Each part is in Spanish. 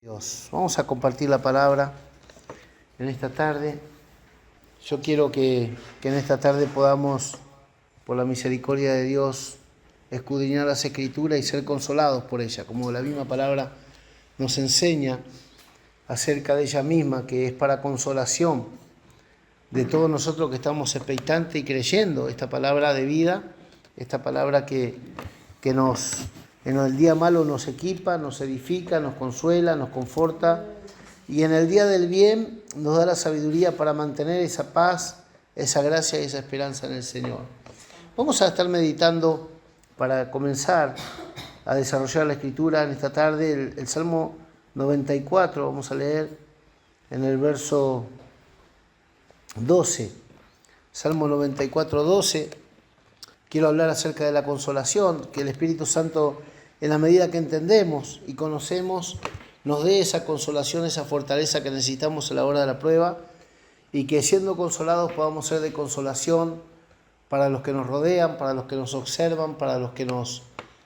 Dios. Vamos a compartir la palabra en esta tarde. Yo quiero que en esta tarde podamos, por la misericordia de Dios, escudriñar las Escrituras y ser consolados por ella, como la misma palabra nos enseña acerca de ella misma, que es para consolación de todos nosotros que estamos expectantes y creyendo esta palabra de vida, esta palabra que en el día malo nos equipa, nos edifica, nos consuela, nos conforta, y en el día del bien nos da la sabiduría para mantener esa paz, esa gracia y esa esperanza en el Señor. Vamos a estar meditando para comenzar a desarrollar la Escritura en esta tarde el Salmo 94, vamos a leer en el verso 12. Salmo 94, 12. Quiero hablar acerca de la consolación, que el Espíritu Santo, en la medida que entendemos y conocemos, nos dé esa consolación, esa fortaleza que necesitamos a la hora de la prueba, y que siendo consolados podamos ser de consolación para los que nos rodean, para los que nos observan, para los que nos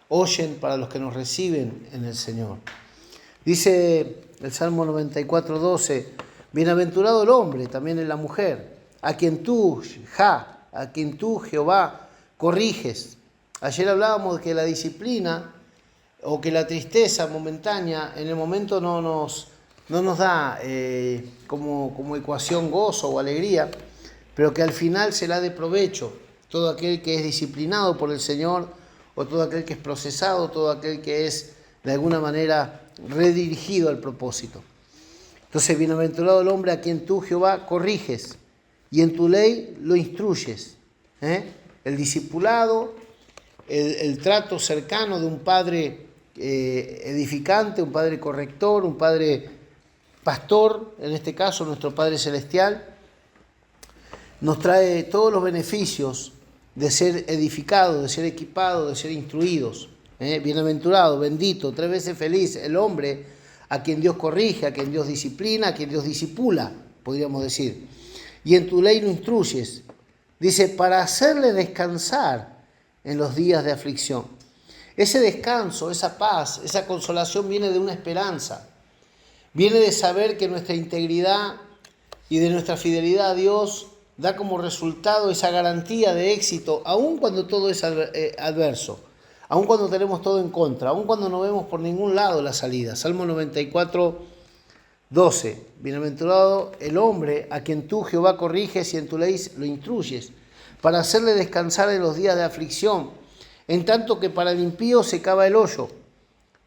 oyen, para los que nos reciben en el Señor. Dice el Salmo 94, 12, bienaventurado el hombre, también en la mujer, a quien tú, Jehová, corriges. Ayer hablábamos de que la disciplina o que la tristeza momentánea en el momento no nos da como ecuación gozo o alegría, pero que al final será de provecho todo aquel que es disciplinado por el Señor, o todo aquel que es procesado, todo aquel que es de alguna manera redirigido al propósito. Entonces, bienaventurado el hombre a quien tú, Jehová, corriges y en tu ley lo instruyes. El discipulado, el trato cercano de un padre edificante, un padre corrector, un padre pastor, en este caso nuestro Padre Celestial, nos trae todos los beneficios de ser edificados, de ser equipados, de ser instruidos. Bienaventurado, bendito, 3 veces feliz el hombre a quien Dios corrige, a quien Dios disciplina, a quien Dios disipula, podríamos decir. Y en tu ley lo instruyes. Dice, para hacerle descansar en los días de aflicción. Ese descanso, esa paz, esa consolación viene de una esperanza. Viene de saber que nuestra integridad y de nuestra fidelidad a Dios da como resultado esa garantía de éxito, aun cuando todo es adverso, aun cuando tenemos todo en contra, aun cuando no vemos por ningún lado la salida. Salmo 94, 12. Bienaventurado el hombre a quien tú, Jehová, corriges y en tu ley lo instruyes, para hacerle descansar en los días de aflicción, en tanto que para el impío se cava el hoyo,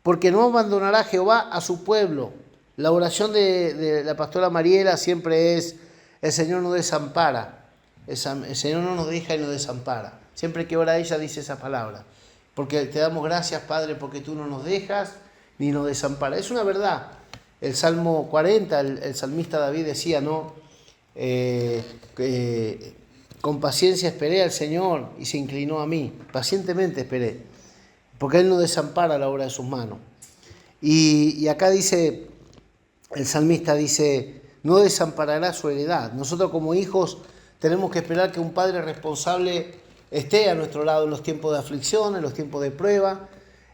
porque no abandonará Jehová a su pueblo. La oración de la pastora Mariela siempre es: el Señor no desampara, el Señor no nos deja y nos desampara. Siempre que ora ella dice esa palabra, porque te damos gracias, Padre, porque tú no nos dejas ni nos desamparas. Es una verdad. El Salmo 40, el salmista David decía, ¿no? Con paciencia esperé al Señor y se inclinó a mí. Pacientemente esperé, porque Él no desampara la obra de sus manos. Y acá dice, el salmista dice, no desamparará su heredad. Nosotros como hijos tenemos que esperar que un padre responsable esté a nuestro lado en los tiempos de aflicción, en los tiempos de prueba.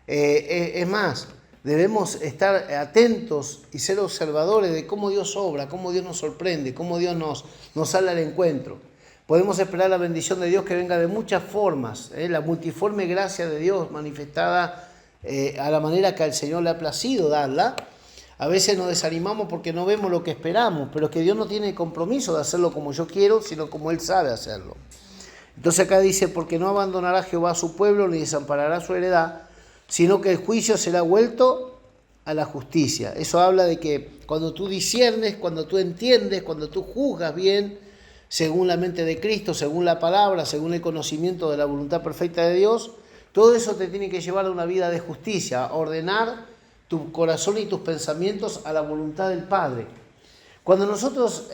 Es más, debemos estar atentos y ser observadores de cómo Dios obra, cómo Dios nos sorprende, cómo Dios nos sale al encuentro. Podemos esperar la bendición de Dios que venga de muchas formas, la multiforme gracia de Dios manifestada a la manera que al Señor le ha placido darla. A veces nos desanimamos porque no vemos lo que esperamos, pero que Dios no tiene compromiso de hacerlo como yo quiero, sino como Él sabe hacerlo. Entonces acá dice, porque no abandonará Jehová a su pueblo, ni desamparará su heredad, sino que el juicio será vuelto a la justicia. Eso habla de que cuando tú disciernes, cuando tú entiendes, cuando tú juzgas bien, según la mente de Cristo, según la palabra, según el conocimiento de la voluntad perfecta de Dios, todo eso te tiene que llevar a una vida de justicia, a ordenar tu corazón y tus pensamientos a la voluntad del Padre. Cuando nosotros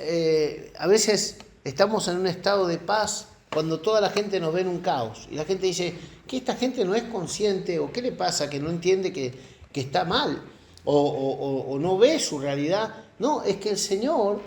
a veces estamos en un estado de paz, cuando toda la gente nos ve en un caos, y la gente dice que esta gente no es consciente, o qué le pasa, que no entiende que está mal, o no ve su realidad. No, es que el Señor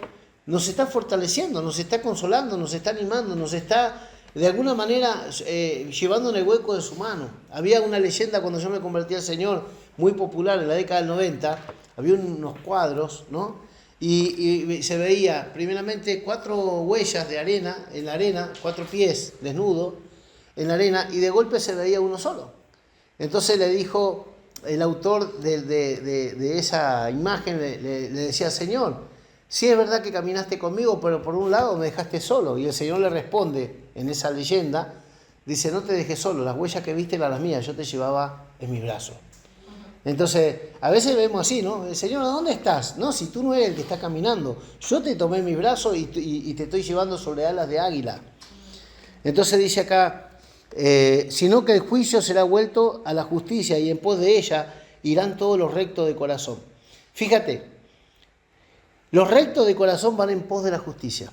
nos está fortaleciendo, nos está consolando, nos está animando, nos está de alguna manera llevando en el hueco de su mano. Había una leyenda cuando yo me convertí al Señor, muy popular en la década del 90, había unos cuadros, ¿no? Y se veía primeramente 4 huellas de arena, en la arena, 4 pies desnudos en la arena, y de golpe se veía uno solo. Entonces le dijo el autor de esa imagen, le decía: Señor, sí es verdad que caminaste conmigo, pero por un lado me dejaste solo. Y el Señor le responde en esa leyenda, dice: no te dejé solo, las huellas que viste eran las mías, yo te llevaba en mis brazos. Entonces, a veces vemos así, ¿no? El Señor, ¿a dónde estás? No, si tú no eres el que está caminando, yo te tomé en mis brazos y te estoy llevando sobre alas de águila. Entonces dice acá, sino que el juicio será vuelto a la justicia y en pos de ella irán todos los rectos de corazón. Fíjate, los rectos de corazón van en pos de la justicia.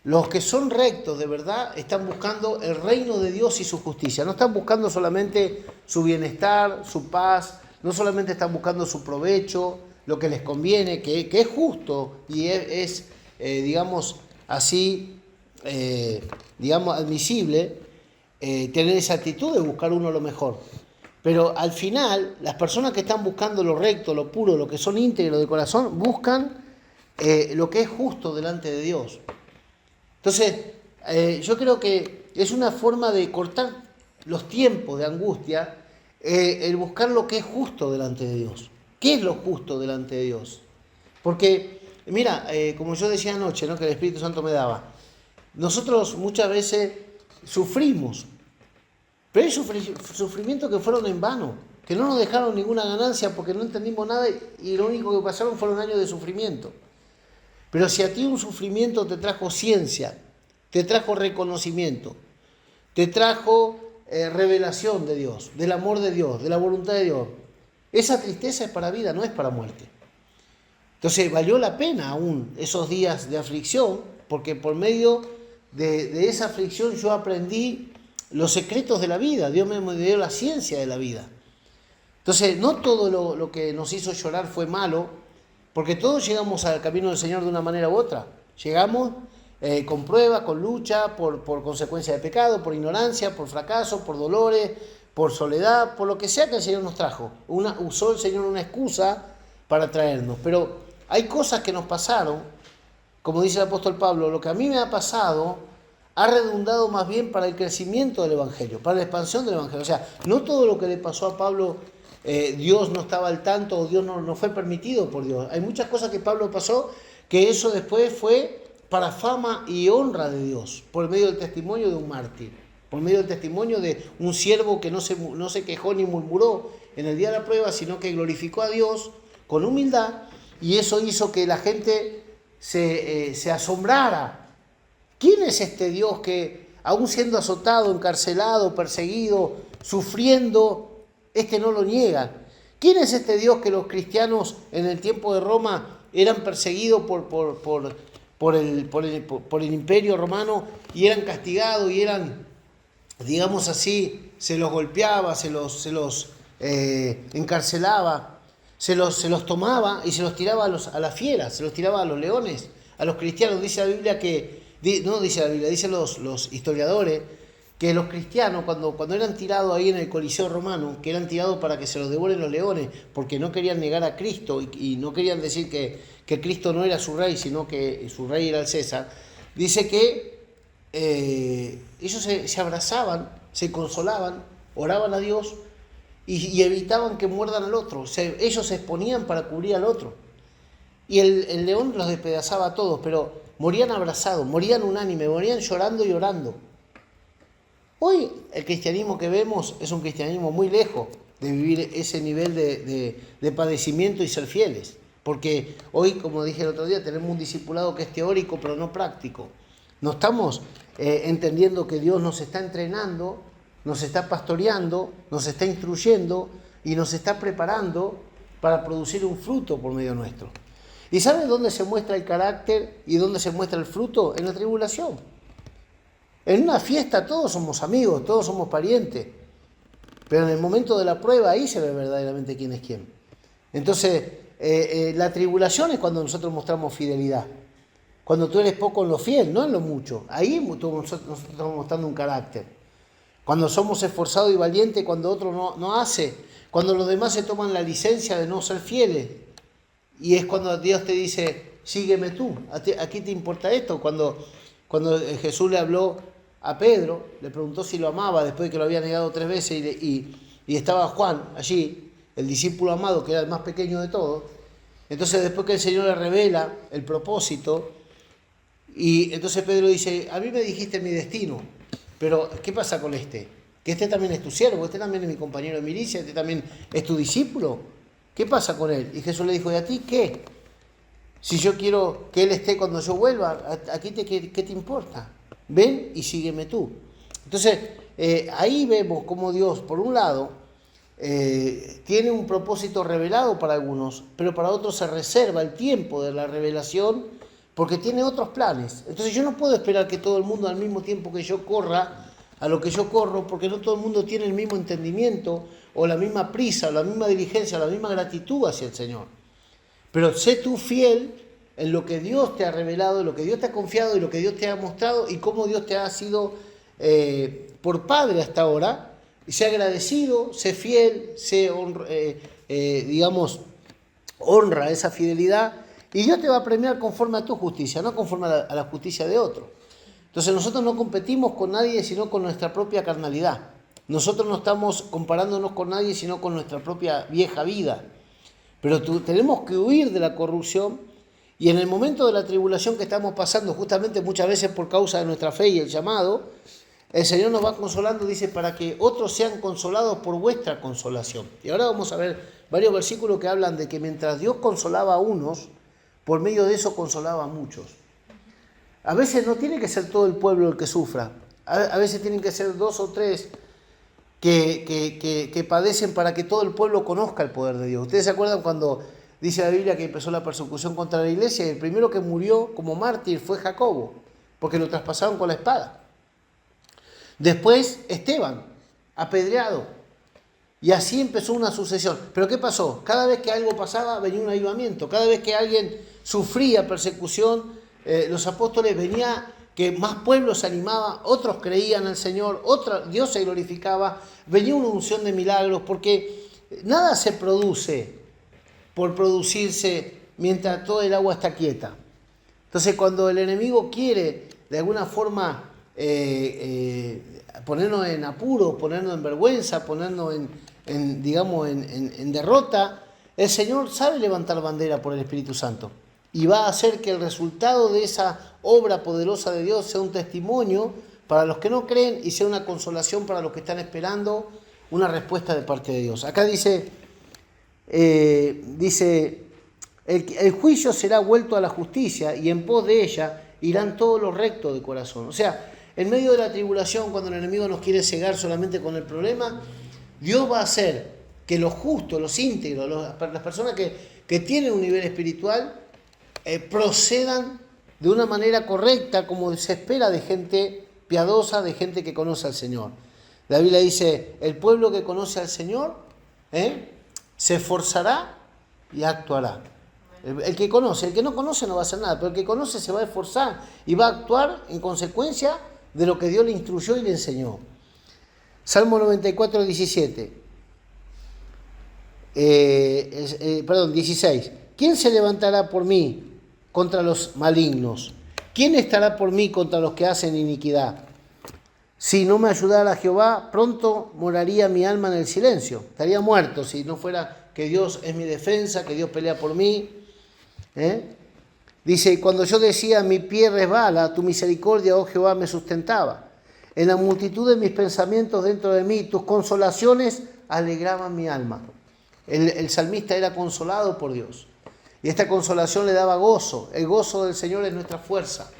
Los que son rectos de verdad están buscando el reino de Dios y su justicia. No están buscando solamente su bienestar, su paz, no solamente están buscando su provecho, lo que les conviene, que es justo y digamos así, digamos admisible, tener esa actitud de buscar uno lo mejor. Pero al final, las personas que están buscando lo recto, lo puro, lo que son íntegros de corazón, buscan lo que es justo delante de Dios. Entonces, yo creo que es una forma de cortar los tiempos de angustia, el buscar lo que es justo delante de Dios. ¿Qué es lo justo delante de Dios? Porque, mira, como yo decía anoche, ¿no?, que el Espíritu Santo me daba, nosotros muchas veces sufrimos, pero hay sufrimientos que fueron en vano, que no nos dejaron ninguna ganancia porque no entendimos nada y lo único que pasaron fueron años de sufrimiento. Pero si a ti un sufrimiento te trajo ciencia, te trajo reconocimiento, te trajo revelación de Dios, del amor de Dios, de la voluntad de Dios, esa tristeza es para vida, no es para muerte. Entonces valió la pena aún esos días de aflicción, porque por medio de esa aflicción yo aprendí los secretos de la vida, Dios me dio la ciencia de la vida. Entonces no todo lo que nos hizo llorar fue malo, porque todos llegamos al camino del Señor de una manera u otra. Llegamos con pruebas, con lucha, por consecuencia de pecado, por ignorancia, por fracaso, por dolores, por soledad, por lo que sea que el Señor nos trajo. Usó el Señor una excusa para traernos. Pero hay cosas que nos pasaron, como dice el apóstol Pablo, lo que a mí me ha pasado ha redundado más bien para el crecimiento del Evangelio, para la expansión del Evangelio. O sea, no todo lo que le pasó a Pablo Dios no estaba al tanto o Dios no fue permitido por Dios. Hay muchas cosas que Pablo pasó que eso después fue para fama y honra de Dios, por medio del testimonio de un mártir, por medio del testimonio de un siervo que no se quejó ni murmuró en el día de la prueba, sino que glorificó a Dios con humildad, y eso hizo que la gente se asombrara. ¿Quién es este Dios que, aún siendo azotado, encarcelado, perseguido, sufriendo, no lo niega? ¿Quién es este Dios que los cristianos en el tiempo de Roma eran perseguidos por el imperio romano y eran castigados y eran, digamos así, se los golpeaba, se los encarcelaba, se los tomaba y se los tiraba a las fieras, se los tiraba a los leones, a los cristianos? Dice la Biblia no dice la Biblia, dicen los historiadores, que los cristianos cuando eran tirados ahí en el Coliseo romano, que eran tirados para que se los devoren los leones, porque no querían negar a Cristo y no querían decir que Cristo no era su rey, sino que su rey era el César, dice que ellos se abrazaban, se consolaban, oraban a Dios y evitaban que muerdan al otro. Ellos se exponían para cubrir al otro. Y el león los despedazaba a todos, pero morían abrazados, morían unánimes, morían llorando y orando. Hoy el cristianismo que vemos es un cristianismo muy lejos de vivir ese nivel de padecimiento y ser fieles. Porque hoy, como dije el otro día, tenemos un discipulado que es teórico pero no práctico. No estamos entendiendo que Dios nos está entrenando, nos está pastoreando, nos está instruyendo y nos está preparando para producir un fruto por medio nuestro. ¿Y sabes dónde se muestra el carácter y dónde se muestra el fruto? En la tribulación. En una fiesta todos somos amigos, todos somos parientes, pero en el momento de la prueba ahí se ve verdaderamente quién es quién. Entonces, la tribulación es cuando nosotros mostramos fidelidad. cuando tú eres poco en lo fiel, no en lo mucho. Ahí nosotros estamos mostrando un carácter. Cuando somos esforzados y valientes, cuando otro no hace, cuando los demás se toman la licencia de no ser fieles. Y es cuando Dios te dice, sígueme tú. ¿A ti te importa esto? Cuando Jesús le habló a Pedro, le preguntó si lo amaba después de que lo había negado 3 veces y estaba Juan allí, el discípulo amado, que era el más pequeño de todos. Entonces después que el Señor le revela el propósito, y entonces Pedro dice, a mí me dijiste mi destino, pero ¿qué pasa con este? Que este también es tu siervo, este también es mi compañero de milicia, este también es tu discípulo. ¿Qué pasa con él? Y Jesús le dijo, ¿y a ti qué? Si yo quiero que él esté cuando yo vuelva, ¿qué te importa? Ven y sígueme tú. Entonces, ahí vemos cómo Dios, por un lado, tiene un propósito revelado para algunos, pero para otros se reserva el tiempo de la revelación porque tiene otros planes. Entonces yo no puedo esperar que todo el mundo al mismo tiempo que yo corra a lo que yo corro, porque no todo el mundo tiene el mismo entendimiento o la misma prisa o la misma diligencia o la misma gratitud hacia el Señor. Pero sé tú fiel en lo que Dios te ha revelado, en lo que Dios te ha confiado y lo que Dios te ha mostrado y cómo Dios te ha sido por padre hasta ahora. Y sé agradecido, sé fiel, honra esa fidelidad y Dios te va a premiar conforme a tu justicia, no conforme a la justicia de otro. Entonces nosotros no competimos con nadie sino con nuestra propia carnalidad. Nosotros no estamos comparándonos con nadie sino con nuestra propia vieja vida. Pero tenemos que huir de la corrupción y en el momento de la tribulación que estamos pasando, justamente muchas veces por causa de nuestra fe y el llamado, el Señor nos va consolando, dice, para que otros sean consolados por vuestra consolación. Y ahora vamos a ver varios versículos que hablan de que mientras Dios consolaba a unos, por medio de eso consolaba a muchos. A veces no tiene que ser todo el pueblo el que sufra, a veces tienen que ser 2 o 3 que padecen para que todo el pueblo conozca el poder de Dios. ¿Ustedes se acuerdan cuando dice la Biblia que empezó la persecución contra la iglesia y el primero que murió como mártir fue Jacobo, porque lo traspasaron con la espada? Después Esteban, apedreado, y así empezó una sucesión. ¿Pero qué pasó? Cada vez que algo pasaba venía un avivamiento, cada vez que alguien sufría persecución, los apóstoles venía que más pueblos se animaba, otros creían al Señor, Dios se glorificaba, venía una unción de milagros, porque nada se produce por producirse mientras todo el agua está quieta. Entonces cuando el enemigo quiere de alguna forma ponernos en apuro, ponernos en vergüenza, ponernos en derrota, el Señor sabe levantar bandera por el Espíritu Santo. Y va a hacer que el resultado de esa obra poderosa de Dios sea un testimonio para los que no creen y sea una consolación para los que están esperando una respuesta de parte de Dios. Acá dice, el juicio será vuelto a la justicia y en pos de ella irán todos los rectos de corazón. O sea, en medio de la tribulación, cuando el enemigo nos quiere cegar solamente con el problema, Dios va a hacer que los justos, los íntegros, las personas que tienen un nivel espiritual, procedan de una manera correcta como se espera de gente piadosa, de gente que conoce al Señor. La Biblia dice, el pueblo que conoce al Señor se esforzará y actuará. El que no conoce no va a hacer nada, pero el que conoce se va a esforzar y va a actuar en consecuencia de lo que Dios le instruyó y le enseñó. Salmo 94, 17. 16. ¿Quién se levantará por mí contra los malignos? ¿Quién estará por mí contra los que hacen iniquidad? Si no me ayudara Jehová, pronto moraría mi alma en el silencio. Estaría muerto si no fuera que Dios es mi defensa, que Dios pelea por mí. Dice, cuando yo decía, mi pie resbala, tu misericordia, oh Jehová, me sustentaba. En la multitud de mis pensamientos dentro de mí, tus consolaciones alegraban mi alma. El salmista era consolado por Dios. Y esta consolación le daba gozo. El gozo del Señor es nuestra fuerza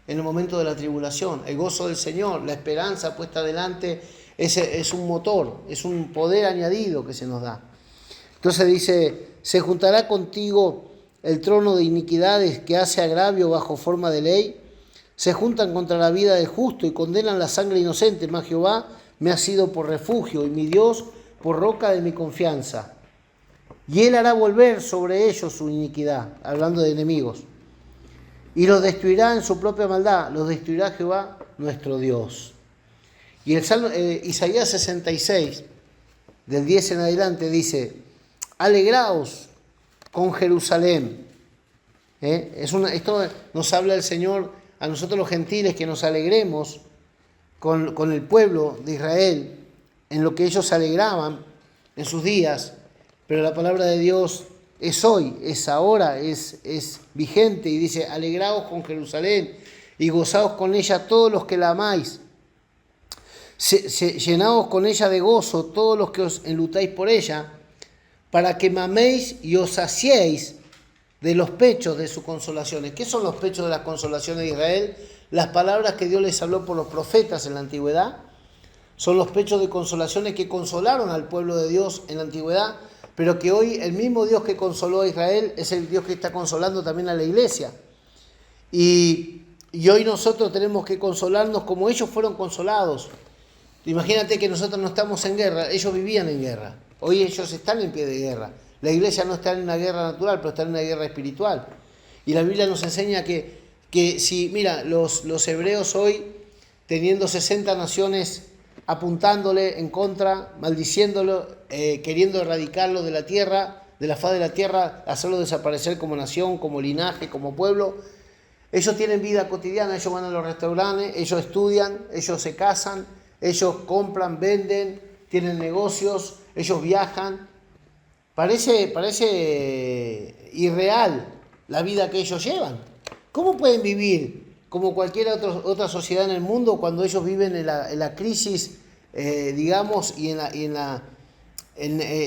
en el momento de la tribulación. El gozo del Señor, la esperanza puesta adelante, es un motor, es un poder añadido que se nos da. Entonces dice, se juntará contigo el trono de iniquidades que hace agravio bajo forma de ley. Se juntan contra la vida del justo y condenan la sangre inocente. Mas Jehová me ha sido por refugio y mi Dios por roca de mi confianza. Y él hará volver sobre ellos su iniquidad, hablando de enemigos. y los destruirá en su propia maldad, los destruirá Jehová nuestro Dios. Y el Salmo, Isaías 66, del 10 en adelante, dice: alegraos con Jerusalén. Esto nos habla el Señor a nosotros los gentiles, que nos alegremos con el pueblo de Israel en lo que ellos se alegraban en sus días, pero la palabra de Dios es hoy, es ahora, es vigente, y dice: alegraos con Jerusalén y gozaos con ella todos los que la amáis. Llenaos con ella de gozo todos los que os enlutáis por ella, para que maméis y os saciéis de los pechos de sus consolaciones. ¿Qué son los pechos de las consolaciones de Israel? Las palabras que Dios les habló por los profetas en la antigüedad. Son los pechos de consolaciones que consolaron al pueblo de Dios en la antigüedad, pero que hoy el mismo Dios que consoló a Israel es el Dios que está consolando también a la iglesia. Y hoy nosotros tenemos que consolarnos como ellos fueron consolados. Imagínate que nosotros no estamos en guerra, ellos vivían en guerra. Hoy ellos están en pie de guerra. La iglesia no está en una guerra natural, pero está en una guerra espiritual. Y la Biblia nos enseña que si, mira, los hebreos hoy, teniendo 60 naciones apuntándole en contra, maldiciéndolo, queriendo erradicarlo de la tierra, de la faz de la tierra, hacerlo desaparecer como nación, como linaje, como pueblo, ellos tienen vida cotidiana, ellos van a los restaurantes, ellos estudian, ellos se casan, ellos compran, venden, tienen negocios, ellos viajan. Parece irreal la vida que ellos llevan. ¿Cómo pueden vivir como cualquier otra sociedad en el mundo cuando ellos viven en la crisis, digamos, y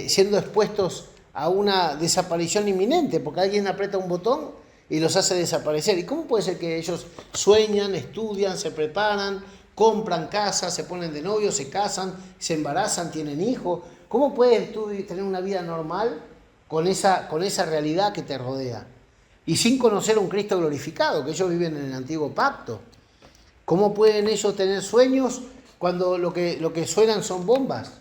siendo expuestos a una desaparición inminente? Porque alguien aprieta un botón y los hace desaparecer. ¿Y cómo puede ser que ellos sueñan, estudian, se preparan, compran casas, se ponen de novios, se casan, se embarazan, tienen hijos? ¿Cómo puedes tú tener una vida normal con esa realidad que te rodea? Y sin conocer a un Cristo glorificado, que ellos viven en el antiguo pacto. ¿Cómo pueden ellos tener sueños cuando lo que suenan son bombas?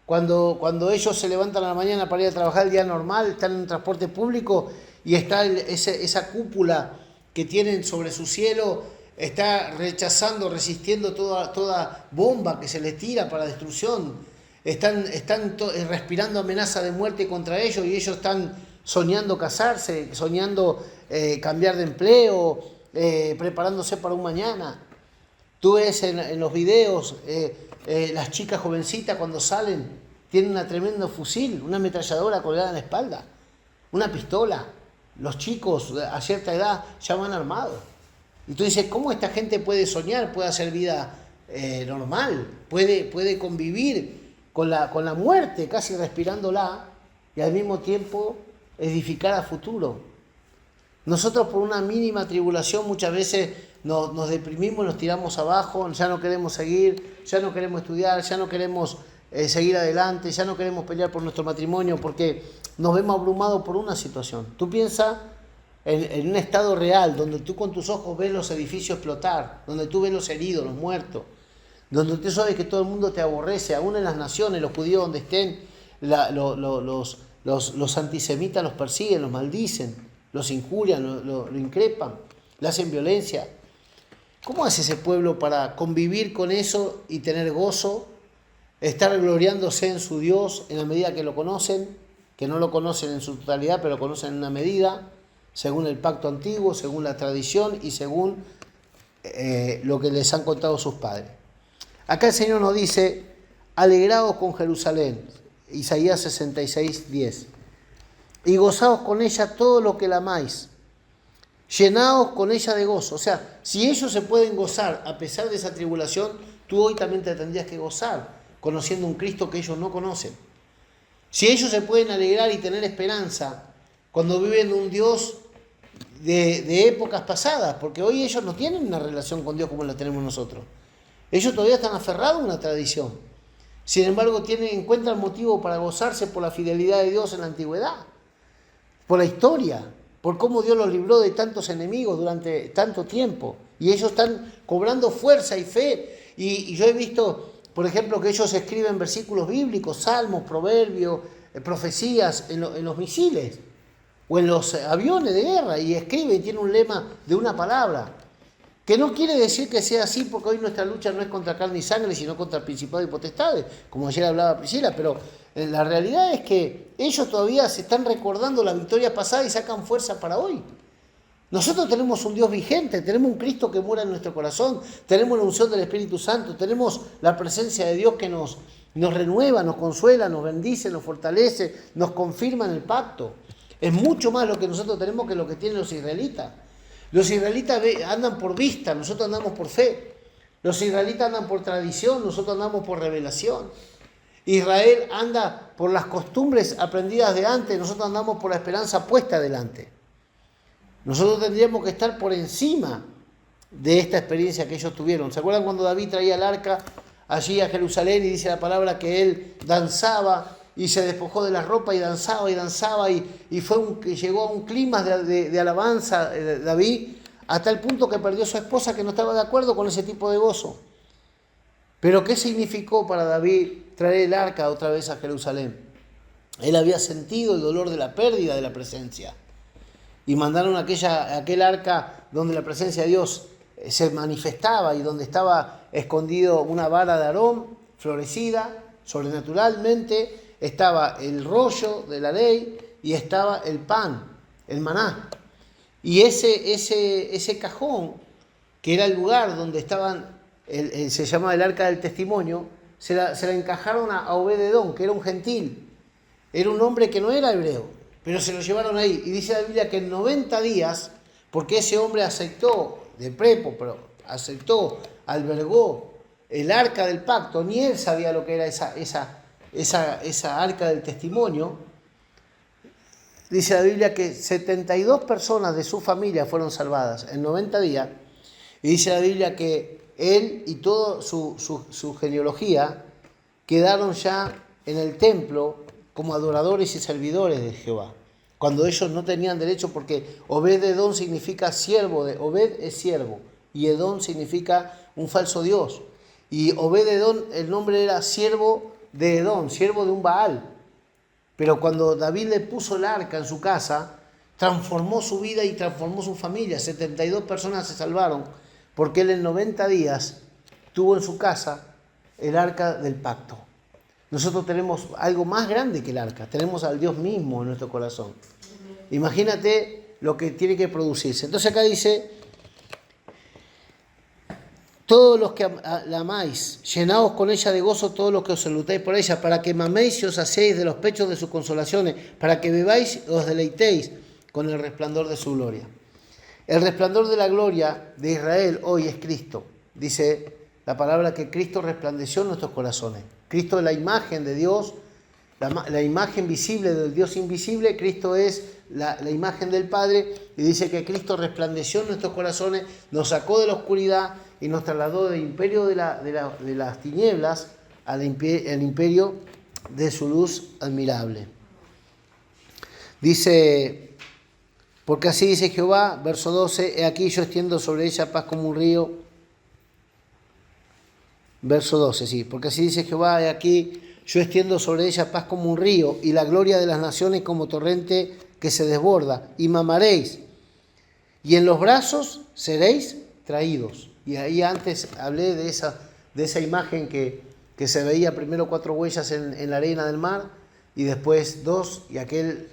Cuando ellos se levantan a la mañana para ir a trabajar el día normal, están en un transporte público y está esa cúpula que tienen sobre su cielo, está rechazando, resistiendo toda bomba que se les tira para destrucción. Están respirando amenaza de muerte contra ellos, y ellos están soñando casarse, soñando cambiar de empleo, preparándose para un mañana. Tú ves en los videos las chicas jovencitas cuando salen, tienen un tremendo fusil, una ametralladora colgada en la espalda, una pistola. Los chicos a cierta edad ya van armados. Y tú dices: ¿cómo esta gente puede soñar, puede hacer vida normal, puede convivir con la muerte, casi respirándola, y al mismo tiempo edificar a futuro? Nosotros, por una mínima tribulación, muchas veces nos deprimimos, nos tiramos abajo, ya no queremos seguir, ya no queremos estudiar, ya no queremos seguir adelante, ya no queremos pelear por nuestro matrimonio, porque nos vemos abrumados por una situación. Tú piensas en un estado real, donde tú con tus ojos ves los edificios explotar, donde tú ves los heridos, los muertos, donde tú sabes que todo el mundo te aborrece, aún en las naciones, los judíos donde estén, los antisemitas los persiguen, los maldicen, los injurian, lo increpan, le hacen violencia. ¿Cómo hace ese pueblo para convivir con eso y tener gozo, estar gloriándose en su Dios en la medida que lo conocen, que no lo conocen en su totalidad, pero lo conocen en una medida, según el pacto antiguo, según la tradición y según lo que les han contado sus padres? Acá el Señor nos dice: alegraos con Jerusalén, Isaías 66, 10, y gozaos con ella todo lo que la amáis, llenaos con ella de gozo. O sea, si ellos se pueden gozar a pesar de esa tribulación, tú hoy también te tendrías que gozar, conociendo un Cristo que ellos no conocen. Si ellos se pueden alegrar y tener esperanza cuando viven un Dios de épocas pasadas, porque hoy ellos no tienen una relación con Dios como la tenemos nosotros. Ellos todavía están aferrados a una tradición. Sin embargo, encuentran motivo para gozarse por la fidelidad de Dios en la antigüedad, por la historia, por cómo Dios los libró de tantos enemigos durante tanto tiempo. Y ellos están cobrando fuerza y fe. Y yo he visto, por ejemplo, que ellos escriben versículos bíblicos, salmos, proverbios, profecías en los misiles. o en los aviones de guerra, y escribe y tiene un lema de una palabra. Que no quiere decir que sea así, porque hoy nuestra lucha no es contra carne y sangre, sino contra principados y potestades, como ayer hablaba Priscila, pero la realidad es que ellos todavía se están recordando la victoria pasada y sacan fuerza para hoy. Nosotros tenemos un Dios vigente, tenemos un Cristo que mora en nuestro corazón, tenemos la unción del Espíritu Santo, tenemos la presencia de Dios que nos renueva, nos consuela, nos bendice, nos fortalece, nos confirma en el pacto. Es mucho más lo que nosotros tenemos que lo que tienen los israelitas. Los israelitas andan por vista, nosotros andamos por fe. Los israelitas andan por tradición, nosotros andamos por revelación. Israel anda por las costumbres aprendidas de antes, nosotros andamos por la esperanza puesta delante. Nosotros tendríamos que estar por encima de esta experiencia que ellos tuvieron. ¿Se acuerdan cuando David traía el arca allí a Jerusalén y dice la palabra que él danzaba y se despojó de la ropa y danzaba y llegó a un clima de alabanza David, hasta el punto que perdió a su esposa, que no estaba de acuerdo con ese tipo de gozo? Pero ¿qué significó para David traer el arca otra vez a Jerusalén? Él había sentido el dolor de la pérdida de la presencia. Y mandaron aquel arca donde la presencia de Dios se manifestaba y donde estaba escondido una vara de Aarón florecida sobrenaturalmente. Estaba el rollo de la ley y estaba el pan, el maná. Y ese cajón, que era el lugar donde estaban, se llama el arca del testimonio, se la encajaron a Obed-Edom, que era un gentil. Era un hombre que no era hebreo, pero se lo llevaron ahí. Y dice la Biblia que en 90 días, porque ese hombre aceptó, de prepo, pero aceptó, albergó el arca del pacto, ni él sabía lo que era esa arca del testimonio. Dice la Biblia que 72 personas de su familia fueron salvadas en 90 días. Y dice la Biblia que él y toda su genealogía quedaron ya en el templo como adoradores y servidores de Jehová, cuando ellos no tenían derecho, porque Obed-Edom significa siervo, Obed es siervo, y Edom significa un falso dios. Y Obed-Edom, el nombre era siervo de Edom, siervo de un Baal. Pero cuando David le puso el arca en su casa, transformó su vida y transformó su familia. 72 personas se salvaron, porque él en 90 días tuvo en su casa el arca del pacto. Nosotros tenemos algo más grande que el arca, tenemos al Dios mismo en nuestro corazón. Imagínate lo que tiene que producirse. Entonces acá dice: todos los que la amáis, llenaos con ella de gozo todos los que os salutáis por ella, para que maméis y os hacéis de los pechos de sus consolaciones, para que bebáis y os deleitéis con el resplandor de su gloria. El resplandor de la gloria de Israel hoy es Cristo. Dice la palabra que Cristo resplandeció en nuestros corazones. Cristo es la imagen de Dios, la imagen visible del Dios invisible. Cristo es la imagen del Padre, y dice que Cristo resplandeció en nuestros corazones, nos sacó de la oscuridad y nos trasladó del imperio de las tinieblas al imperio de su luz admirable. Dice: porque así dice Jehová, verso 12, he aquí yo extiendo sobre ella paz como un río. Verso 12, sí, porque así dice Jehová, he aquí yo extiendo sobre ella paz como un río, y la gloria de las naciones como torrente que se desborda, y mamaréis, y en los brazos seréis traídos. Y ahí antes hablé de esa imagen que se veía primero 4 huellas en la arena del mar, y después 2, y aquel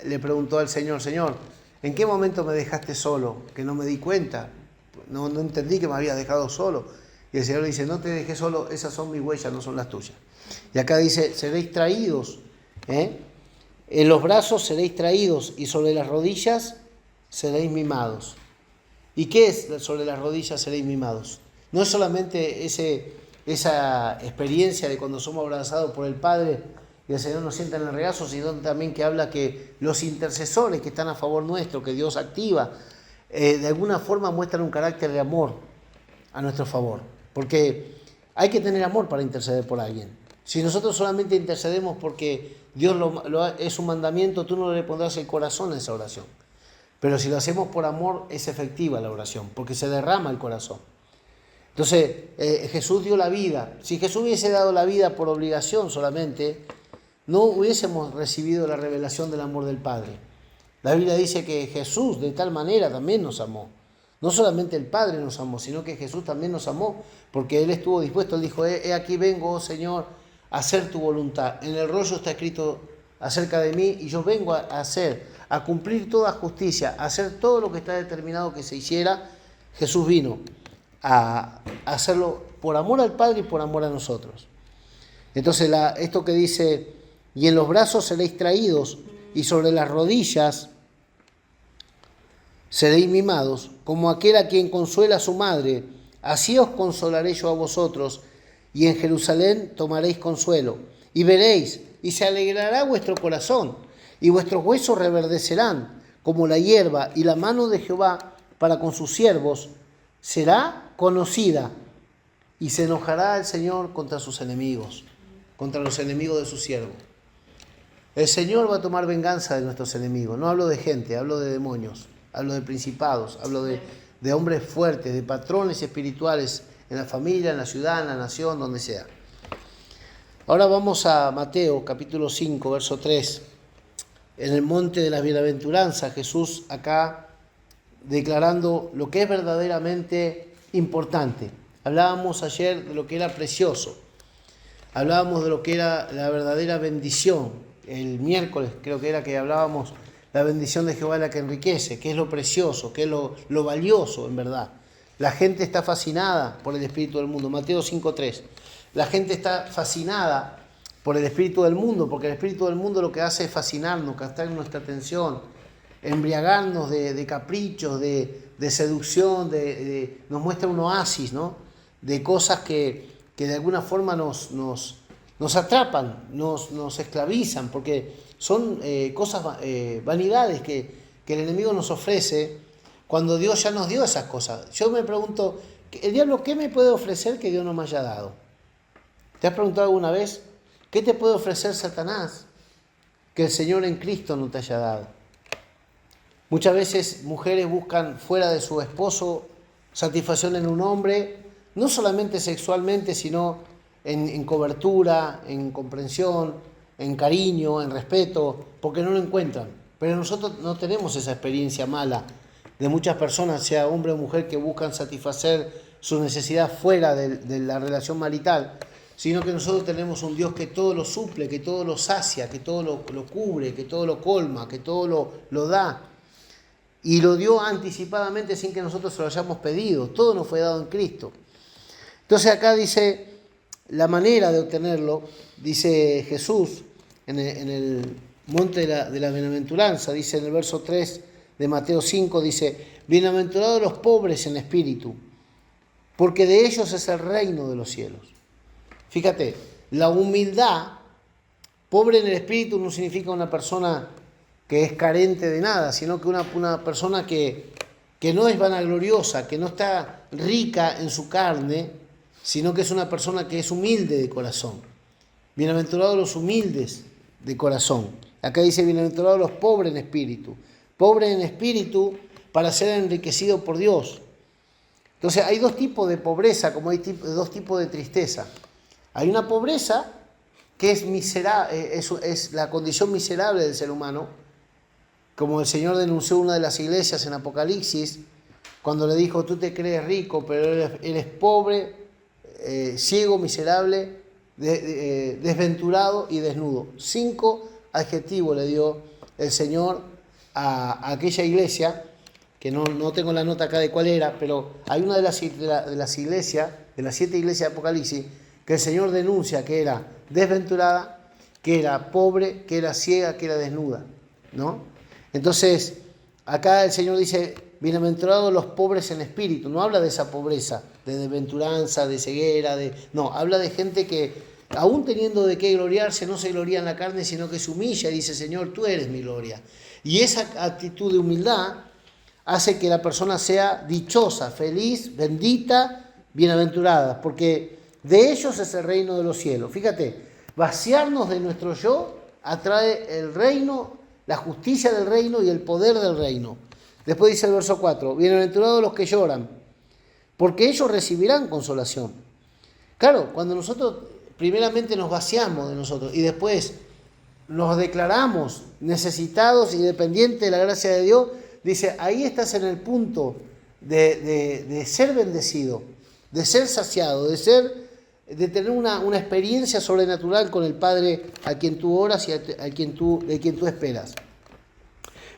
le preguntó al Señor: Señor, ¿en qué momento me dejaste solo? Que no me di cuenta, no entendí que me habías dejado solo. Y el Señor dice: no te dejé solo, esas son mis huellas, no son las tuyas. Y acá dice: seréis traídos, en los brazos seréis traídos, y sobre las rodillas seréis mimados. ¿Y qué es sobre las rodillas seréis mimados? No es solamente esa experiencia de cuando somos abrazados por el Padre y el Señor nos sienta en el regazo, sino también que habla que los intercesores que están a favor nuestro, que Dios activa, de alguna forma muestran un carácter de amor a nuestro favor. Porque hay que tener amor para interceder por alguien. Si nosotros solamente intercedemos porque Dios es un mandamiento, tú no le pondrás el corazón a esa oración. Pero si lo hacemos por amor, es efectiva la oración, porque se derrama el corazón. Entonces, Jesús dio la vida. Si Jesús hubiese dado la vida por obligación solamente, no hubiésemos recibido la revelación del amor del Padre. La Biblia dice que Jesús de tal manera también nos amó. No solamente el Padre nos amó, sino que Jesús también nos amó, porque Él estuvo dispuesto. Él dijo, he aquí vengo, oh Señor, a hacer tu voluntad. En el rollo está escrito acerca de mí, y yo vengo a hacer, a cumplir toda justicia, a hacer todo lo que está determinado que se hiciera. Jesús vino a hacerlo por amor al Padre y por amor a nosotros. Entonces esto que dice, y en los brazos seréis traídos, y sobre las rodillas seréis mimados, como aquel a quien consuela a su madre, así os consolaré yo a vosotros, y en Jerusalén tomaréis consuelo, y veréis, y se alegrará vuestro corazón, y vuestros huesos reverdecerán, como la hierba, y la mano de Jehová para con sus siervos será conocida, y se enojará el Señor contra sus enemigos, contra los enemigos de su siervo. El Señor va a tomar venganza de nuestros enemigos. No hablo de gente, hablo de demonios, hablo de principados, hablo de hombres fuertes, de patrones espirituales en la familia, en la ciudad, en la nación, donde sea. Ahora vamos a Mateo capítulo 5, verso 3. En el monte de las bienaventuranzas, Jesús acá declarando lo que es verdaderamente importante. Hablábamos ayer de lo que era precioso. Hablábamos de lo que era la verdadera bendición. El miércoles creo que era que hablábamos la bendición de Jehová es la que enriquece, que es lo precioso, que es lo valioso en verdad. La gente está fascinada por el espíritu del mundo. Mateo 5.3. La gente está fascinada por el espíritu del mundo, porque el espíritu del mundo lo que hace es fascinarnos, captar nuestra atención, embriagarnos de caprichos, de seducción, nos muestra un oasis, ¿no? De cosas que de alguna forma nos atrapan, nos esclavizan, porque son cosas, vanidades que el enemigo nos ofrece cuando Dios ya nos dio esas cosas. Yo me pregunto, ¿el diablo qué me puede ofrecer que Dios no me haya dado? ¿Te has preguntado alguna vez qué te puede ofrecer Satanás que el Señor en Cristo no te haya dado? Muchas veces mujeres buscan fuera de su esposo satisfacción en un hombre, no solamente sexualmente, sino en cobertura, en comprensión, en cariño, en respeto, porque no lo encuentran. Pero nosotros no tenemos esa experiencia mala de muchas personas, sea hombre o mujer, que buscan satisfacer su necesidad fuera de la relación marital, sino que nosotros tenemos un Dios que todo lo suple, que todo lo sacia, que todo lo cubre, que todo lo colma, que todo lo da. Y lo dio anticipadamente sin que nosotros se lo hayamos pedido. Todo nos fue dado en Cristo. Entonces acá dice la manera de obtenerlo, dice Jesús en el monte de la bienaventuranza, dice en el verso 3 de Mateo 5, dice, bienaventurados los pobres en espíritu, porque de ellos es el reino de los cielos. Fíjate, la humildad, pobre en el espíritu no significa una persona que es carente de nada, sino que una persona que no es vanagloriosa, que no está rica en su carne, sino que es una persona que es humilde de corazón. Bienaventurados los humildes de corazón. Acá dice, bienaventurados los pobres en espíritu. Pobres en espíritu para ser enriquecidos por Dios. Entonces hay dos tipos de pobreza, como hay dos tipos de tristeza. Hay una pobreza que es miserable, es la condición miserable del ser humano, como el Señor denunció una de las iglesias en Apocalipsis, cuando le dijo, tú te crees rico, pero eres pobre, ciego, miserable, desventurado y desnudo. 5 adjetivos le dio el Señor a aquella iglesia, que no tengo la nota acá de cuál era, pero hay una de las iglesias, de las 7 iglesias de Apocalipsis, que el Señor denuncia que era desventurada, que era pobre, que era ciega, que era desnuda, ¿no? Entonces, acá el Señor dice, bienaventurados los pobres en espíritu. No habla de esa pobreza, de desventuranza, de ceguera, no, habla de gente que, aún teniendo de qué gloriarse, no se gloria en la carne, sino que se humilla y dice, Señor, tú eres mi gloria. Y esa actitud de humildad hace que la persona sea dichosa, feliz, bendita, bienaventurada, porque de ellos es el reino de los cielos. Fíjate, vaciarnos de nuestro yo atrae el reino, la justicia del reino y el poder del reino. Después dice el verso 4, bienaventurados los que lloran, porque ellos recibirán consolación. Claro, cuando nosotros primeramente nos vaciamos de nosotros y después nos declaramos necesitados y dependientes de la gracia de Dios, dice, ahí estás en el punto de ser bendecido, de ser saciado, de tener una experiencia sobrenatural con el Padre a quien tú oras y de quien tú esperas.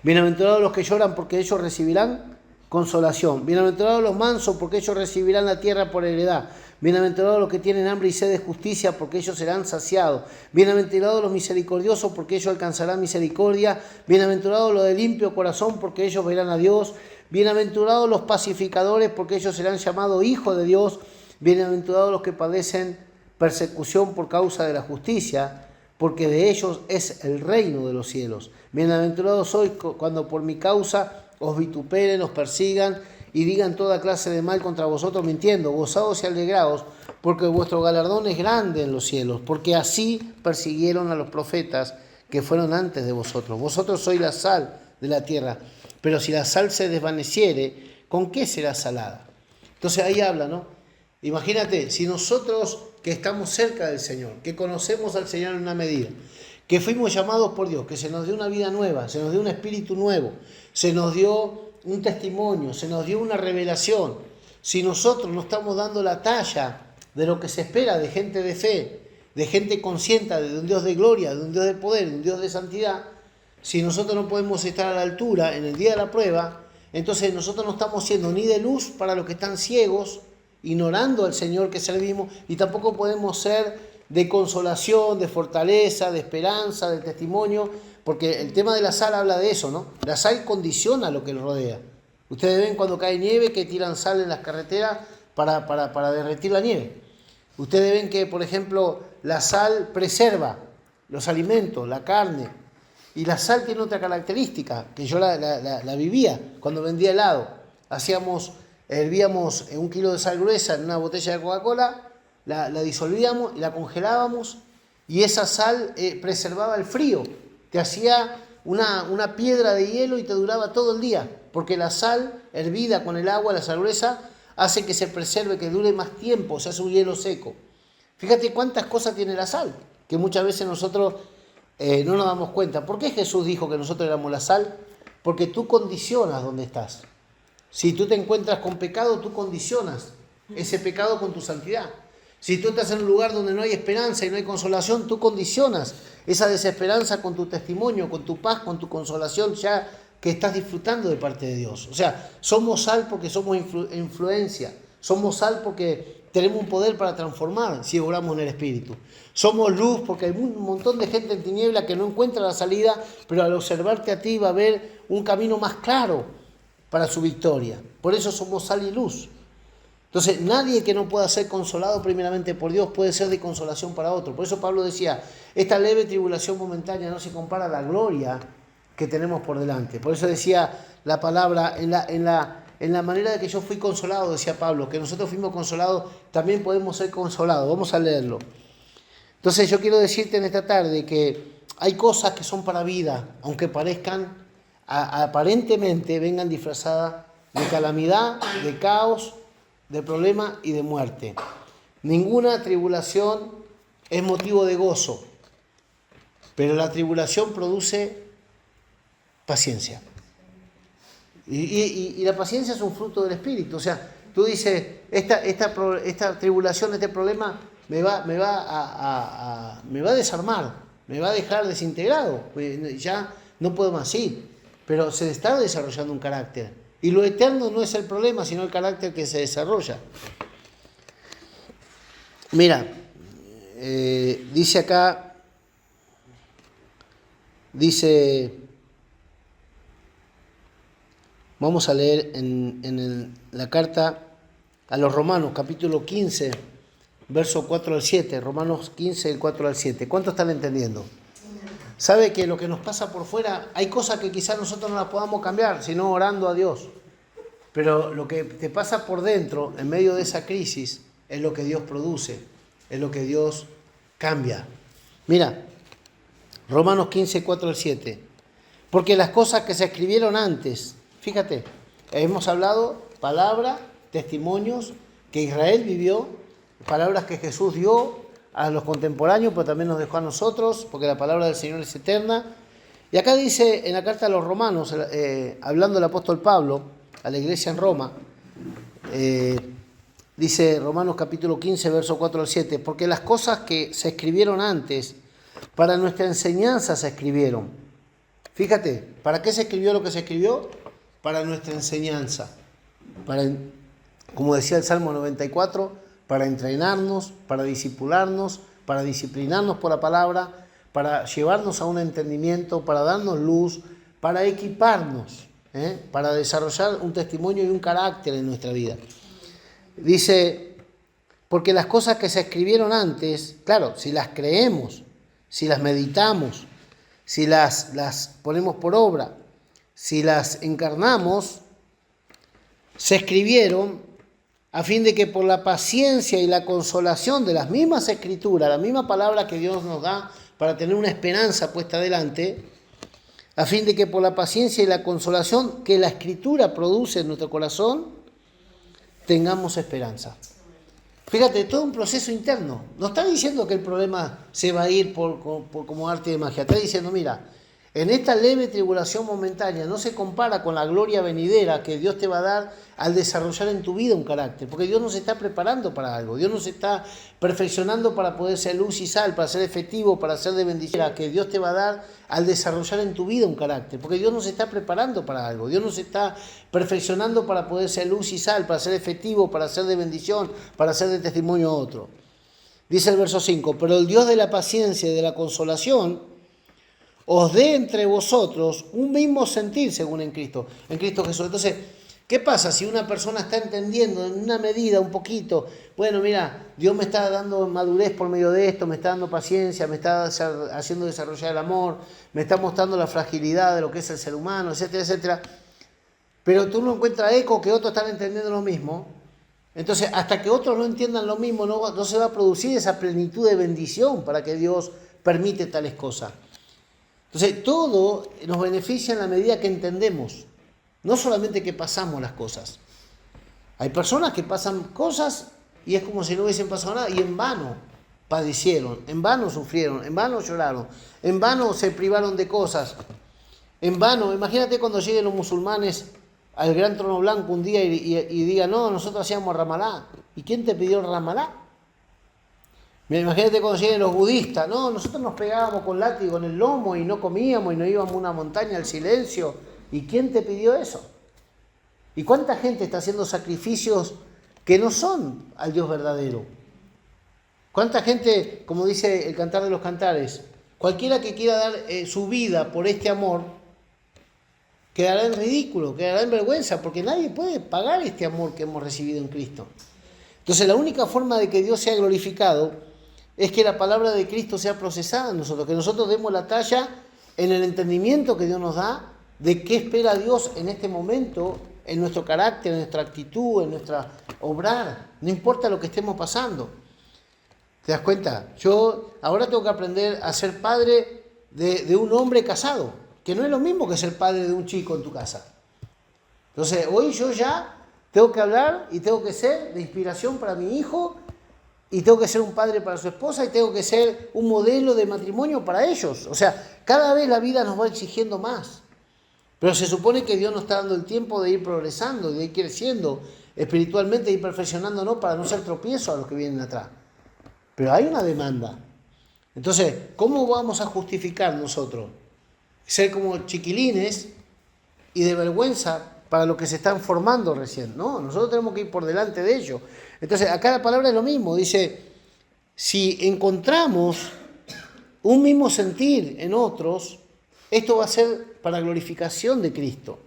Bienaventurados los que lloran, porque ellos recibirán consolación. Bienaventurados los mansos, porque ellos recibirán la tierra por heredad. Bienaventurados los que tienen hambre y sed de justicia, porque ellos serán saciados. Bienaventurados los misericordiosos, porque ellos alcanzarán misericordia. Bienaventurados los de limpio corazón, porque ellos verán a Dios. Bienaventurados los pacificadores, porque ellos serán llamados hijos de Dios. Bienaventurados los que padecen persecución por causa de la justicia, porque de ellos es el reino de los cielos. Bienaventurados sois cuando por mi causa os vituperen, os persigan y digan toda clase de mal contra vosotros mintiendo. Gozaos y alegraos, porque vuestro galardón es grande en los cielos, porque así persiguieron a los profetas que fueron antes de vosotros. Vosotros sois la sal de la tierra, pero si la sal se desvaneciere, ¿con qué será salada? Entonces ahí habla, ¿no? Imagínate, si nosotros que estamos cerca del Señor, que conocemos al Señor en una medida, que fuimos llamados por Dios, que se nos dio una vida nueva, se nos dio un espíritu nuevo, se nos dio un testimonio, se nos dio una revelación. Si nosotros no estamos dando la talla de lo que se espera de gente de fe, de gente consciente de un Dios de gloria, de un Dios de poder, de un Dios de santidad, si nosotros no podemos estar a la altura en el día de la prueba, entonces nosotros no estamos siendo ni de luz para los que están ciegos, ignorando al Señor que servimos, y tampoco podemos ser de consolación, de fortaleza, de esperanza, de testimonio, porque el tema de la sal habla de eso, ¿no? La sal condiciona lo que lo rodea. Ustedes ven cuando cae nieve que tiran sal en las carreteras para derretir la nieve. Ustedes ven que, por ejemplo, la sal preserva los alimentos, la carne, y la sal tiene otra característica, que yo la vivía cuando vendía helado. Hervíamos 1 kilo de sal gruesa en una botella de Coca-Cola, la disolvíamos y la congelábamos, y esa sal preservaba el frío, te hacía una piedra de hielo y te duraba todo el día, porque la sal hervida con el agua, la sal gruesa, hace que se preserve, que dure más tiempo, se hace un hielo seco. Fíjate cuántas cosas tiene la sal, que muchas veces nosotros no nos damos cuenta. ¿Por qué Jesús dijo que nosotros éramos la sal? Porque tú condicionas donde estás. Si tú te encuentras con pecado, tú condicionas ese pecado con tu santidad. Si tú estás en un lugar donde no hay esperanza y no hay consolación, tú condicionas esa desesperanza con tu testimonio, con tu paz, con tu consolación ya que estás disfrutando de parte de Dios. O sea, somos sal porque somos influencia. Somos sal porque tenemos un poder para transformar si oramos en el Espíritu. Somos luz porque hay un montón de gente en tiniebla que no encuentra la salida, pero al observarte a ti va a ver un camino más claro para su victoria. Por eso somos sal y luz. Entonces, nadie que no pueda ser consolado primeramente por Dios puede ser de consolación para otro. Por eso Pablo decía, esta leve tribulación momentánea no se compara a la gloria que tenemos por delante. Por eso decía la palabra, en la manera de que yo fui consolado, decía Pablo, que nosotros fuimos consolados, también podemos ser consolados. Vamos a leerlo. Entonces, yo quiero decirte en esta tarde que hay cosas que son para vida, aunque parezcan, aparentemente vengan disfrazadas de calamidad, de caos, de problema y de muerte. Ninguna tribulación es motivo de gozo, pero la tribulación produce paciencia. Y la paciencia es un fruto del Espíritu. O sea, tú dices, esta tribulación, este problema me va a desarmar, me va a dejar desintegrado, ya no puedo más, sí, pero se está desarrollando un carácter. Y lo eterno no es el problema, sino el carácter que se desarrolla. Mira, dice acá, vamos a leer en la carta a los Romanos, capítulo 15, verso 4 al 7, Romanos 15, del 4 al 7. ¿Cuánto están entendiendo? Sabe que lo que nos pasa por fuera, hay cosas que quizás nosotros no las podamos cambiar, sino orando a Dios. Pero lo que te pasa por dentro, en medio de esa crisis, es lo que Dios produce, es lo que Dios cambia. Mira, Romanos 15, 4 al 7. Porque las cosas que se escribieron antes, fíjate, hemos hablado palabra, testimonios que Israel vivió, palabras que Jesús dio, a los contemporáneos, pero también nos dejó a nosotros, porque la palabra del Señor es eterna. Y acá dice en la carta a los romanos, hablando el apóstol Pablo a la iglesia en Roma, dice Romanos capítulo 15, verso 4 al 7, porque las cosas que se escribieron antes, para nuestra enseñanza se escribieron. Fíjate, ¿para qué se escribió lo que se escribió? Para nuestra enseñanza. Como decía el Salmo 94, para entrenarnos, para discipularnos, para disciplinarnos por la palabra, para llevarnos a un entendimiento, para darnos luz, para equiparnos, para desarrollar un testimonio y un carácter en nuestra vida. Dice, porque las cosas que se escribieron antes, claro, si las creemos, si las meditamos, si las ponemos por obra, si las encarnamos, se escribieron a fin de que por la paciencia y la consolación de las mismas escrituras, la misma palabra que Dios nos da para tener una esperanza puesta delante, a fin de que por la paciencia y la consolación que la escritura produce en nuestro corazón, tengamos esperanza. Fíjate, todo un proceso interno. No está diciendo que el problema se va a ir por como arte de magia. Está diciendo, mira, en esta leve tribulación momentánea no se compara con la gloria venidera que Dios te va a dar al desarrollar en tu vida un carácter. Porque Dios nos está preparando para algo. Dios nos está perfeccionando para poder ser luz y sal, para ser efectivo, para ser de bendición. Que Dios te va a dar al desarrollar en tu vida un carácter. Porque Dios nos está preparando para algo. Dios nos está perfeccionando para poder ser luz y sal, para ser efectivo, para ser de bendición, para ser de testimonio a otro. Dice el verso 5, pero el Dios de la paciencia y de la consolación os dé entre vosotros un mismo sentir según en Cristo Jesús. Entonces, ¿qué pasa si una persona está entendiendo en una medida, un poquito? Bueno, mira, Dios me está dando madurez por medio de esto, me está dando paciencia, me está haciendo desarrollar el amor, me está mostrando la fragilidad de lo que es el ser humano, etcétera, etcétera. Pero tú no encuentras eco que otros están entendiendo lo mismo. Entonces, hasta que otros no entiendan lo mismo, no se va a producir esa plenitud de bendición para que Dios permite tales cosas. Entonces, todo nos beneficia en la medida que entendemos, no solamente que pasamos las cosas. Hay personas que pasan cosas y es como si no hubiesen pasado nada y en vano padecieron, en vano sufrieron, en vano lloraron, en vano se privaron de cosas, en vano. Imagínate cuando lleguen los musulmanes al gran trono blanco un día y digan, no, nosotros hacíamos Ramalá. ¿Y quién te pidió el Ramalá? Imagínate cuando lleguen los budistas, no, nosotros nos pegábamos con látigo en el lomo y no comíamos y nos íbamos a una montaña al silencio. ¿Y quién te pidió eso? ¿Y cuánta gente está haciendo sacrificios que no son al Dios verdadero? ¿Cuánta gente, como dice el Cantar de los Cantares, cualquiera que quiera dar su vida por este amor, quedará en ridículo, quedará en vergüenza, porque nadie puede pagar este amor que hemos recibido en Cristo. Entonces la única forma de que Dios sea glorificado es que la palabra de Cristo sea procesada en nosotros, que nosotros demos la talla en el entendimiento que Dios nos da de qué espera Dios en este momento, en nuestro carácter, en nuestra actitud, en nuestra obrar, no importa lo que estemos pasando. ¿Te das cuenta? Yo ahora tengo que aprender a ser padre de un hombre casado, que no es lo mismo que ser padre de un chico en tu casa. Entonces, hoy yo ya tengo que hablar y tengo que ser de inspiración para mi hijo y tengo que ser un padre para su esposa y tengo que ser un modelo de matrimonio para ellos. O sea, cada vez la vida nos va exigiendo más. Pero se supone que Dios nos está dando el tiempo de ir progresando, de ir creciendo espiritualmente, de ir perfeccionándonos para no ser tropiezo a los que vienen atrás. Pero hay una demanda. Entonces, ¿cómo vamos a justificar nosotros ser como chiquilines y de vergüenza para los que se están formando recién? No, nosotros tenemos que ir por delante de ellos. Entonces, acá la palabra es lo mismo. Dice, si encontramos un mismo sentir en otros, esto va a ser para glorificación de Cristo.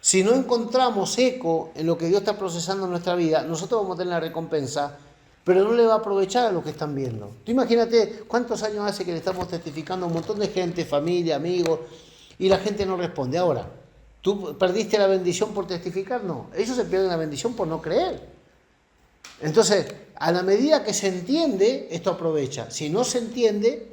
Si no encontramos eco en lo que Dios está procesando en nuestra vida, nosotros vamos a tener la recompensa, pero no le va a aprovechar a los que están viendo. Tú imagínate cuántos años hace que le estamos testificando a un montón de gente, familia, amigos, y la gente no responde. Ahora, ¿tú perdiste la bendición por testificar? No, ellos se pierden la bendición por no creer. Entonces, a la medida que se entiende, esto aprovecha. Si no se entiende,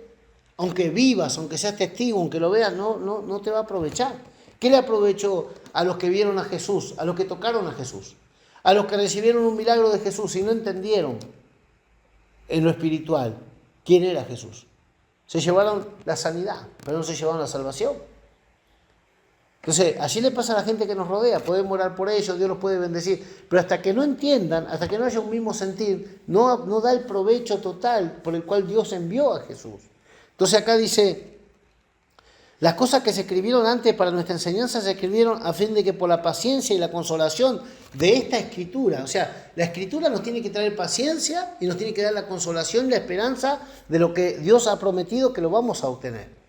aunque vivas, aunque seas testigo, aunque lo veas, no te va a aprovechar. ¿Qué le aprovechó a los que vieron a Jesús, a los que tocaron a Jesús, a los que recibieron un milagro de Jesús y no entendieron en lo espiritual? quién era Jesús. Se llevaron la sanidad, pero no se llevaron la salvación. Entonces, así le pasa a la gente que nos rodea. Podemos orar por ellos, Dios los puede bendecir. Pero hasta que no entiendan, hasta que no haya un mismo sentir, no da el provecho total por el cual Dios envió a Jesús. Entonces acá dice, las cosas que se escribieron antes para nuestra enseñanza se escribieron a fin de que por la paciencia y la consolación de esta escritura, o sea, la escritura nos tiene que traer paciencia y nos tiene que dar la consolación y la esperanza de lo que Dios ha prometido que lo vamos a obtener.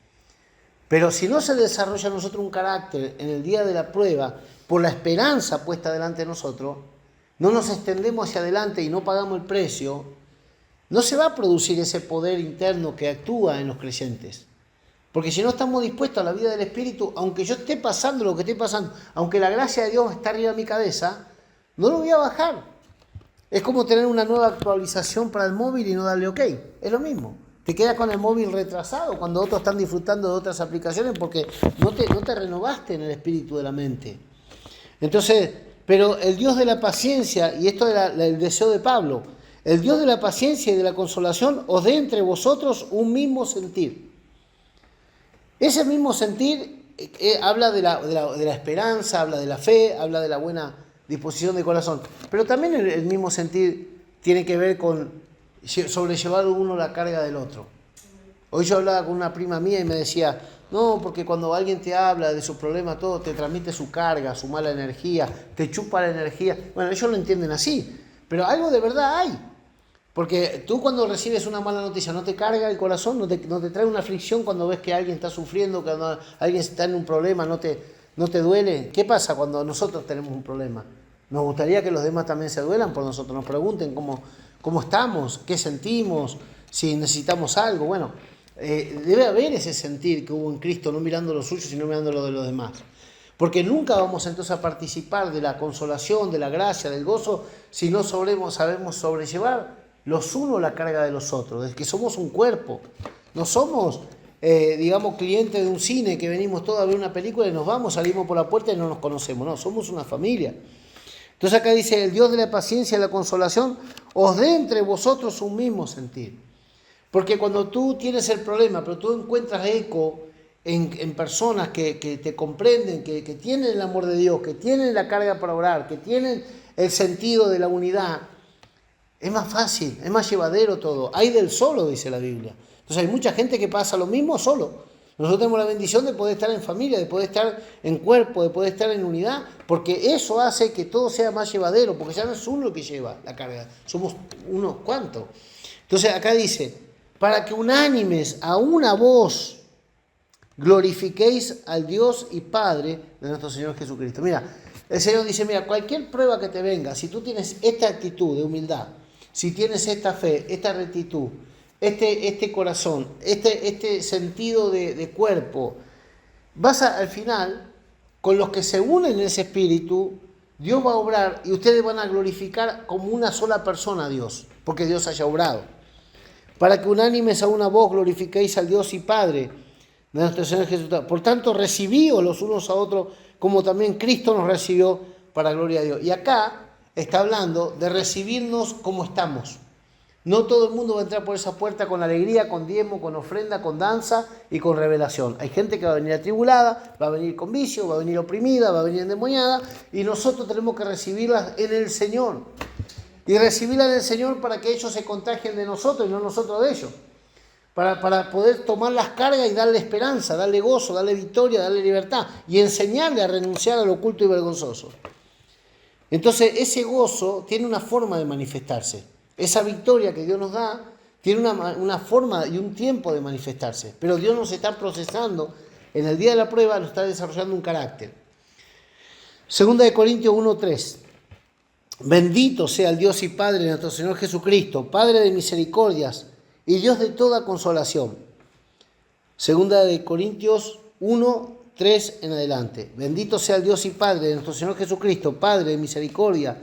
Pero si no se desarrolla en nosotros un carácter en el día de la prueba, por la esperanza puesta delante de nosotros, no nos extendemos hacia adelante y no pagamos el precio, no se va a producir ese poder interno que actúa en los creyentes. Porque si no estamos dispuestos a la vida del Espíritu, aunque yo esté pasando lo que esté pasando, aunque la gracia de Dios está arriba de mi cabeza, no lo voy a bajar. Es como tener una nueva actualización para el móvil y no darle OK. Es lo mismo. Te quedas con el móvil retrasado cuando otros están disfrutando de otras aplicaciones porque no te renovaste en el espíritu de la mente. Entonces, pero el Dios de la paciencia, y esto era el deseo de Pablo, el Dios de la paciencia y de la consolación os dé entre vosotros un mismo sentir. Ese mismo sentir habla de la esperanza, habla de la fe, habla de la buena disposición de corazón. Pero también el mismo sentir tiene que ver con sobrellevar uno la carga del otro. Hoy yo hablaba con una prima mía y me decía, no, porque cuando alguien te habla de su problema, todo, te transmite su carga, su mala energía, te chupa la energía. Bueno, ellos lo entienden así, pero algo de verdad hay. Porque tú cuando recibes una mala noticia, ¿no te carga el corazón? ¿No te trae una aflicción cuando ves que alguien está sufriendo, cuando alguien está en un problema, no te duele? ¿Qué pasa cuando nosotros tenemos un problema? Nos gustaría que los demás también se duelan por nosotros, nos pregunten cómo estamos, qué sentimos, si necesitamos algo. Bueno, debe haber ese sentir que hubo en Cristo, no mirando lo suyo, sino mirando lo de los demás. Porque nunca vamos entonces a participar de la consolación, de la gracia, del gozo, si no sabemos sobrellevar los unos la carga de los otros. Es que somos un cuerpo, no somos, digamos, clientes de un cine que venimos todos a ver una película y nos vamos, salimos por la puerta y no nos conocemos. No, somos una familia. Entonces acá dice, el Dios de la paciencia y la consolación os dé entre vosotros un mismo sentir. Porque cuando tú tienes el problema, pero tú encuentras eco en personas que te comprenden, que tienen el amor de Dios, que tienen la carga para orar, que tienen el sentido de la unidad, es más fácil, es más llevadero todo. Hay del solo, dice la Biblia. Entonces hay mucha gente que pasa lo mismo solo. Nosotros tenemos la bendición de poder estar en familia, de poder estar en cuerpo, de poder estar en unidad, porque eso hace que todo sea más llevadero, porque ya no es uno el que lleva la carga, somos unos cuantos. Entonces acá dice, para que unánimes a una voz glorifiquéis al Dios y Padre de nuestro Señor Jesucristo. Mira, el Señor dice, mira, cualquier prueba que te venga, si tú tienes esta actitud de humildad, si tienes esta fe, esta rectitud, este corazón, este sentido de cuerpo, vas al final, con los que se unen en ese espíritu, Dios va a obrar y ustedes van a glorificar como una sola persona a Dios, porque Dios haya obrado. Para que unánimes a una voz glorifiquéis al Dios y Padre de nuestro Señor Jesucristo. Por tanto, recibíos los unos a otros, como también Cristo nos recibió para gloria de Dios. Y acá está hablando de recibirnos como estamos. No todo el mundo va a entrar por esa puerta con alegría, con diezmo, con ofrenda, con danza y con revelación. Hay gente que va a venir atribulada, va a venir con vicio, va a venir oprimida, va a venir endemoniada, y nosotros tenemos que recibirlas en el Señor. Y recibirlas en el Señor para que ellos se contagien de nosotros y no nosotros de ellos. Para poder tomar las cargas y darle esperanza, darle gozo, darle victoria, darle libertad y enseñarle a renunciar a lo oculto y vergonzoso. Entonces ese gozo tiene una forma de manifestarse. Esa victoria que Dios nos da tiene una forma y un tiempo de manifestarse. Pero Dios nos está procesando. En el día de la prueba nos está desarrollando un carácter. Segunda de Corintios 1:3. Bendito sea el Dios y Padre de nuestro Señor Jesucristo, Padre de misericordias y Dios de toda consolación. Segunda de Corintios 1:3 en adelante. Bendito sea el Dios y Padre de nuestro Señor Jesucristo, Padre de misericordia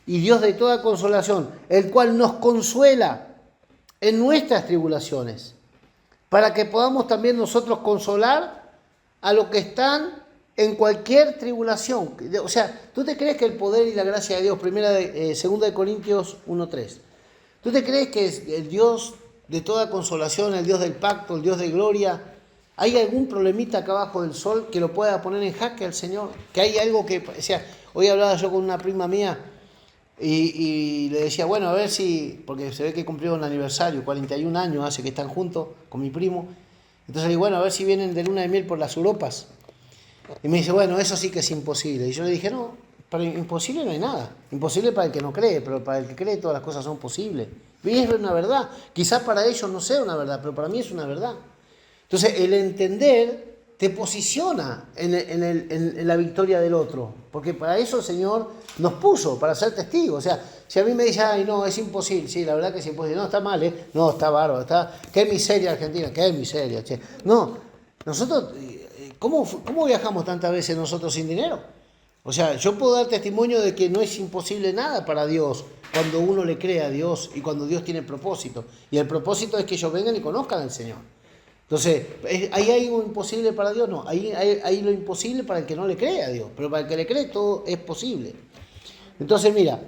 y Dios de toda consolación, el cual nos consuela en nuestras tribulaciones, para que podamos también nosotros consolar a los que están en cualquier tribulación. O sea, ¿tú te crees que el poder y la gracia de Dios, segunda de Corintios 1:3, ¿tú te crees que el Dios de toda consolación, el Dios del pacto, el Dios de gloria, ¿hay algún problemita acá abajo del sol que lo pueda poner en jaque al Señor? Que hay algo que, o sea, hoy hablaba yo con una prima mía y le decía, bueno, a ver si, porque se ve que cumplió un aniversario, 41 años hace que están juntos con mi primo. Entonces le digo, bueno, a ver si vienen de luna de miel por las Europas. Y me dice, bueno, eso sí que es imposible. Y yo le dije, no, para imposible no hay nada. Imposible para el que no cree, pero para el que cree todas las cosas son posibles. Y es una verdad. Quizás para ellos no sea una verdad, pero para mí es una verdad. Entonces, el entender te posiciona en la victoria del otro. Porque para eso el Señor nos puso, para ser testigos. O sea, si a mí me dice, ay, no, es imposible. Sí, la verdad que es imposible. No, está mal, ¿eh? No, está bárbaro. Qué miseria Argentina, qué miseria, che. No, nosotros, ¿cómo viajamos tantas veces nosotros sin dinero? O sea, yo puedo dar testimonio de que no es imposible nada para Dios cuando uno le cree a Dios y cuando Dios tiene propósito. Y el propósito es que ellos vengan y conozcan al Señor. Entonces, ¿ahí hay algo imposible para Dios? No, ahí hay lo imposible para el que no le cree a Dios, pero para el que le cree todo es posible. Entonces, mira,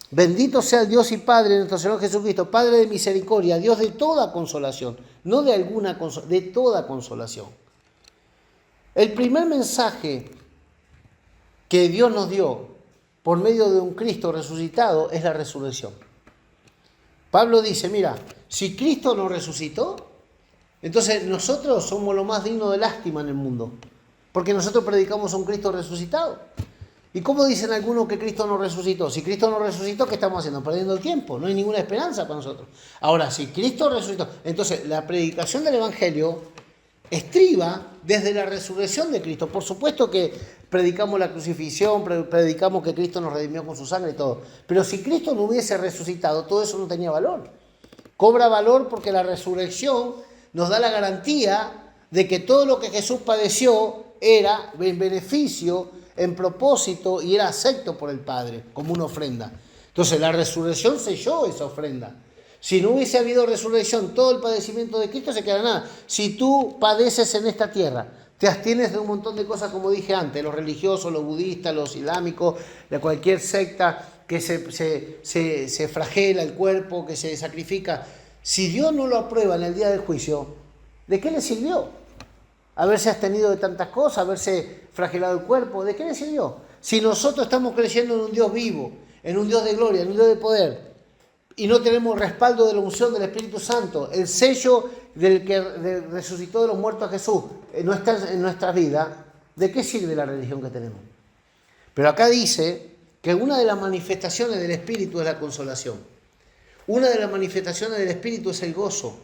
bendito sea el Dios y Padre de nuestro Señor Jesucristo, Padre de misericordia, Dios de toda consolación, no de alguna consolación, de toda consolación. El primer mensaje que Dios nos dio por medio de un Cristo resucitado es la resurrección. Pablo dice, mira, si Cristo no resucitó, entonces nosotros somos lo más digno de lástima en el mundo, porque nosotros predicamos a un Cristo resucitado. ¿Y cómo dicen algunos que Cristo no resucitó? Si Cristo no resucitó, ¿qué estamos haciendo? Perdiendo el tiempo, no hay ninguna esperanza para nosotros. Ahora, si Cristo resucitó, entonces la predicación del Evangelio estriba desde la resurrección de Cristo. Por supuesto que predicamos la crucifixión, predicamos que Cristo nos redimió con su sangre y todo, pero si Cristo no hubiese resucitado, todo eso no tenía valor. Cobra valor porque la resurrección nos da la garantía de que todo lo que Jesús padeció era en beneficio, en propósito y era acepto por el Padre como una ofrenda. Entonces la resurrección selló esa ofrenda. Si no hubiese habido resurrección, todo el padecimiento de Cristo se queda nada. Si tú padeces en esta tierra, te abstienes de un montón de cosas como dije antes, los religiosos, los budistas, los islámicos, de cualquier secta que se flagela el cuerpo, que se sacrifica. Si Dios no lo aprueba en el día del juicio, ¿de qué le sirvió? Haberse abstenido de tantas cosas, haberse flagelado el cuerpo, ¿de qué le sirvió? Si nosotros estamos creyendo en un Dios vivo, en un Dios de gloria, en un Dios de poder, y no tenemos respaldo de la unción del Espíritu Santo, el sello del que resucitó de los muertos a Jesús no está en nuestra vida, ¿de qué sirve la religión que tenemos? Pero acá dice que una de las manifestaciones del Espíritu es la consolación. Una de las manifestaciones del Espíritu es el gozo.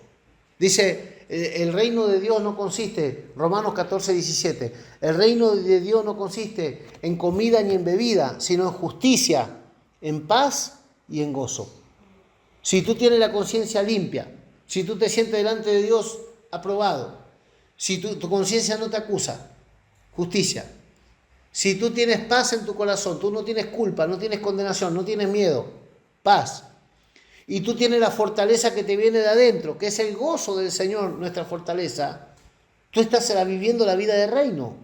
Dice, el reino de Dios no consiste, Romanos 14, 17, el reino de Dios no consiste en comida ni en bebida, sino en justicia, en paz y en gozo. Si tú tienes la conciencia limpia, si tú te sientes delante de Dios aprobado, si tu conciencia no te acusa, justicia. Si tú tienes paz en tu corazón, tú no tienes culpa, no tienes condenación, no tienes miedo, paz. Y tú tienes la fortaleza que te viene de adentro, que es el gozo del Señor, nuestra fortaleza. Tú estás viviendo la vida de reino.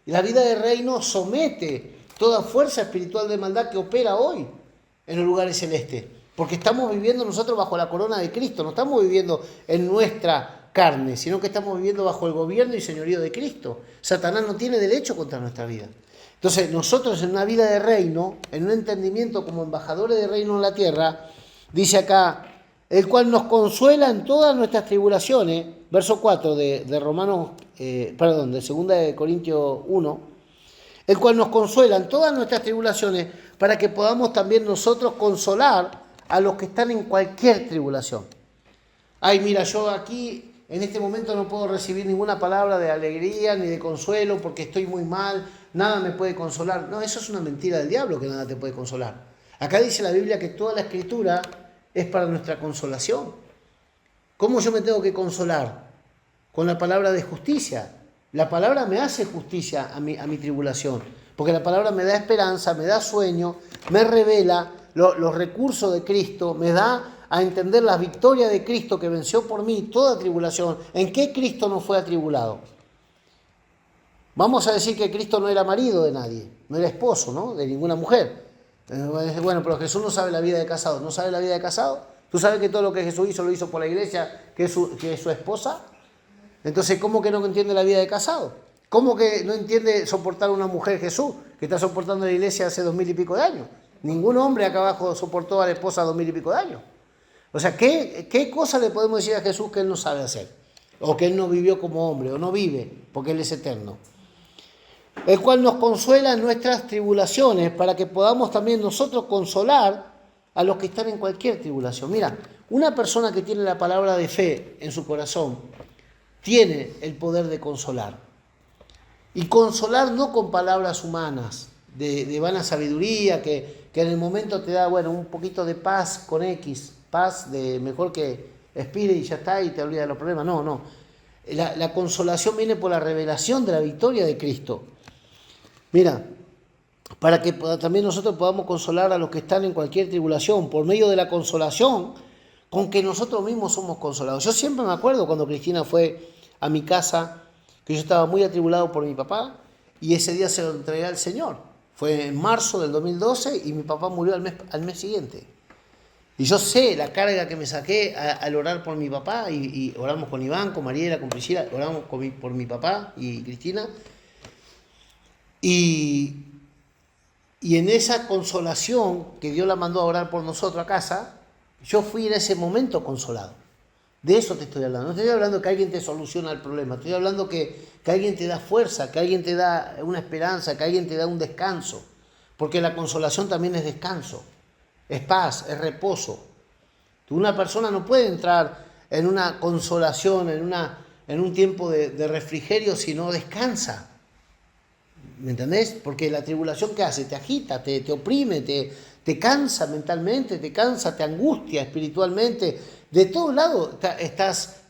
Y la vida de reino somete toda fuerza espiritual de maldad que opera hoy en los lugares celestes. Porque estamos viviendo nosotros bajo la corona de Cristo. No estamos viviendo en nuestra carne, sino que estamos viviendo bajo el gobierno y señorío de Cristo. Satanás no tiene derecho contra nuestra vida. Entonces nosotros en una vida de reino, en un entendimiento como embajadores de reino en la tierra, dice acá, el cual nos consuela en todas nuestras tribulaciones, verso 4 de Romanos, de 2 de Corintios 1, el cual nos consuela en todas nuestras tribulaciones para que podamos también nosotros consolar a los que están en cualquier tribulación. Ay, mira, yo aquí en este momento no puedo recibir ninguna palabra de alegría ni de consuelo porque estoy muy mal, nada me puede consolar. No, eso es una mentira del diablo, que nada te puede consolar. Acá dice la Biblia que toda la Escritura es para nuestra consolación. ¿Cómo yo me tengo que consolar? Con la palabra de justicia. La palabra me hace justicia a mi tribulación, porque la palabra me da esperanza, me da sueño, me revela los recursos de Cristo, me da a entender la victoria de Cristo que venció por mí toda tribulación. ¿En qué Cristo no fue atribulado? Vamos a decir que Cristo no era marido de nadie, no era esposo, ¿no?, de ninguna mujer. Bueno, pero Jesús no sabe la vida de casado. ¿No sabe la vida de casado? ¿Tú sabes que todo lo que Jesús hizo lo hizo por la iglesia, que es su esposa? Entonces, ¿cómo que no entiende la vida de casado? ¿Cómo que no entiende soportar a una mujer Jesús, que está soportando la iglesia hace 2000 y pico de años? Ningún hombre acá abajo soportó a la esposa 2000 y pico de años. O sea, ¿qué cosa le podemos decir a Jesús que Él no sabe hacer? O que Él no vivió como hombre, o no vive, porque Él es eterno. El cual nos consuela en nuestras tribulaciones, para que podamos también nosotros consolar a los que están en cualquier tribulación. Mira, una persona que tiene la palabra de fe en su corazón, tiene el poder de consolar. Y consolar no con palabras humanas, de vana sabiduría, que en el momento te da, un poquito de paz con X, paz de mejor que expire y ya está y te olvida de los problemas. No. La consolación viene por la revelación de la victoria de Cristo. Mira, para que también nosotros podamos consolar a los que están en cualquier tribulación, por medio de la consolación con que nosotros mismos somos consolados. Yo siempre me acuerdo cuando Cristina fue a mi casa, que yo estaba muy atribulado por mi papá, y ese día se lo entregué al Señor. Fue en marzo del 2012 y mi papá murió al mes siguiente. Y yo sé la carga que me saqué al orar por mi papá, y oramos con Iván, con Mariela, con Priscila, oramos por mi papá y Cristina. Y en esa consolación que Dios la mandó a orar por nosotros a casa, yo fui en ese momento consolado. De eso te estoy hablando. No estoy hablando que alguien te soluciona el problema. Estoy hablando que alguien te da fuerza, que alguien te da una esperanza, que alguien te da un descanso. Porque la consolación también es descanso, es paz, es reposo. Una persona no puede entrar en una consolación, en un tiempo de refrigerio si no descansa. ¿Me entendés? Porque la tribulación, ¿qué hace? Te agita, te oprime, te cansa mentalmente, te cansa, te angustia espiritualmente. De todos lados estás,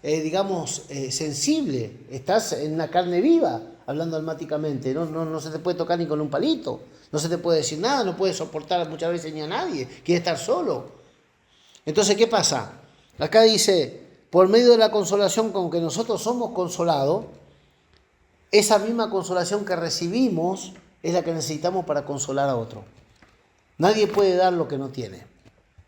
sensible, estás en una carne viva, hablando almáticamente. No se te puede tocar ni con un palito, no se te puede decir nada, no puedes soportar muchas veces ni a nadie, quieres estar solo. Entonces, ¿qué pasa? Acá dice, por medio de la consolación con que nosotros somos consolados, esa misma consolación que recibimos es la que necesitamos para consolar a otro. Nadie puede dar lo que no tiene.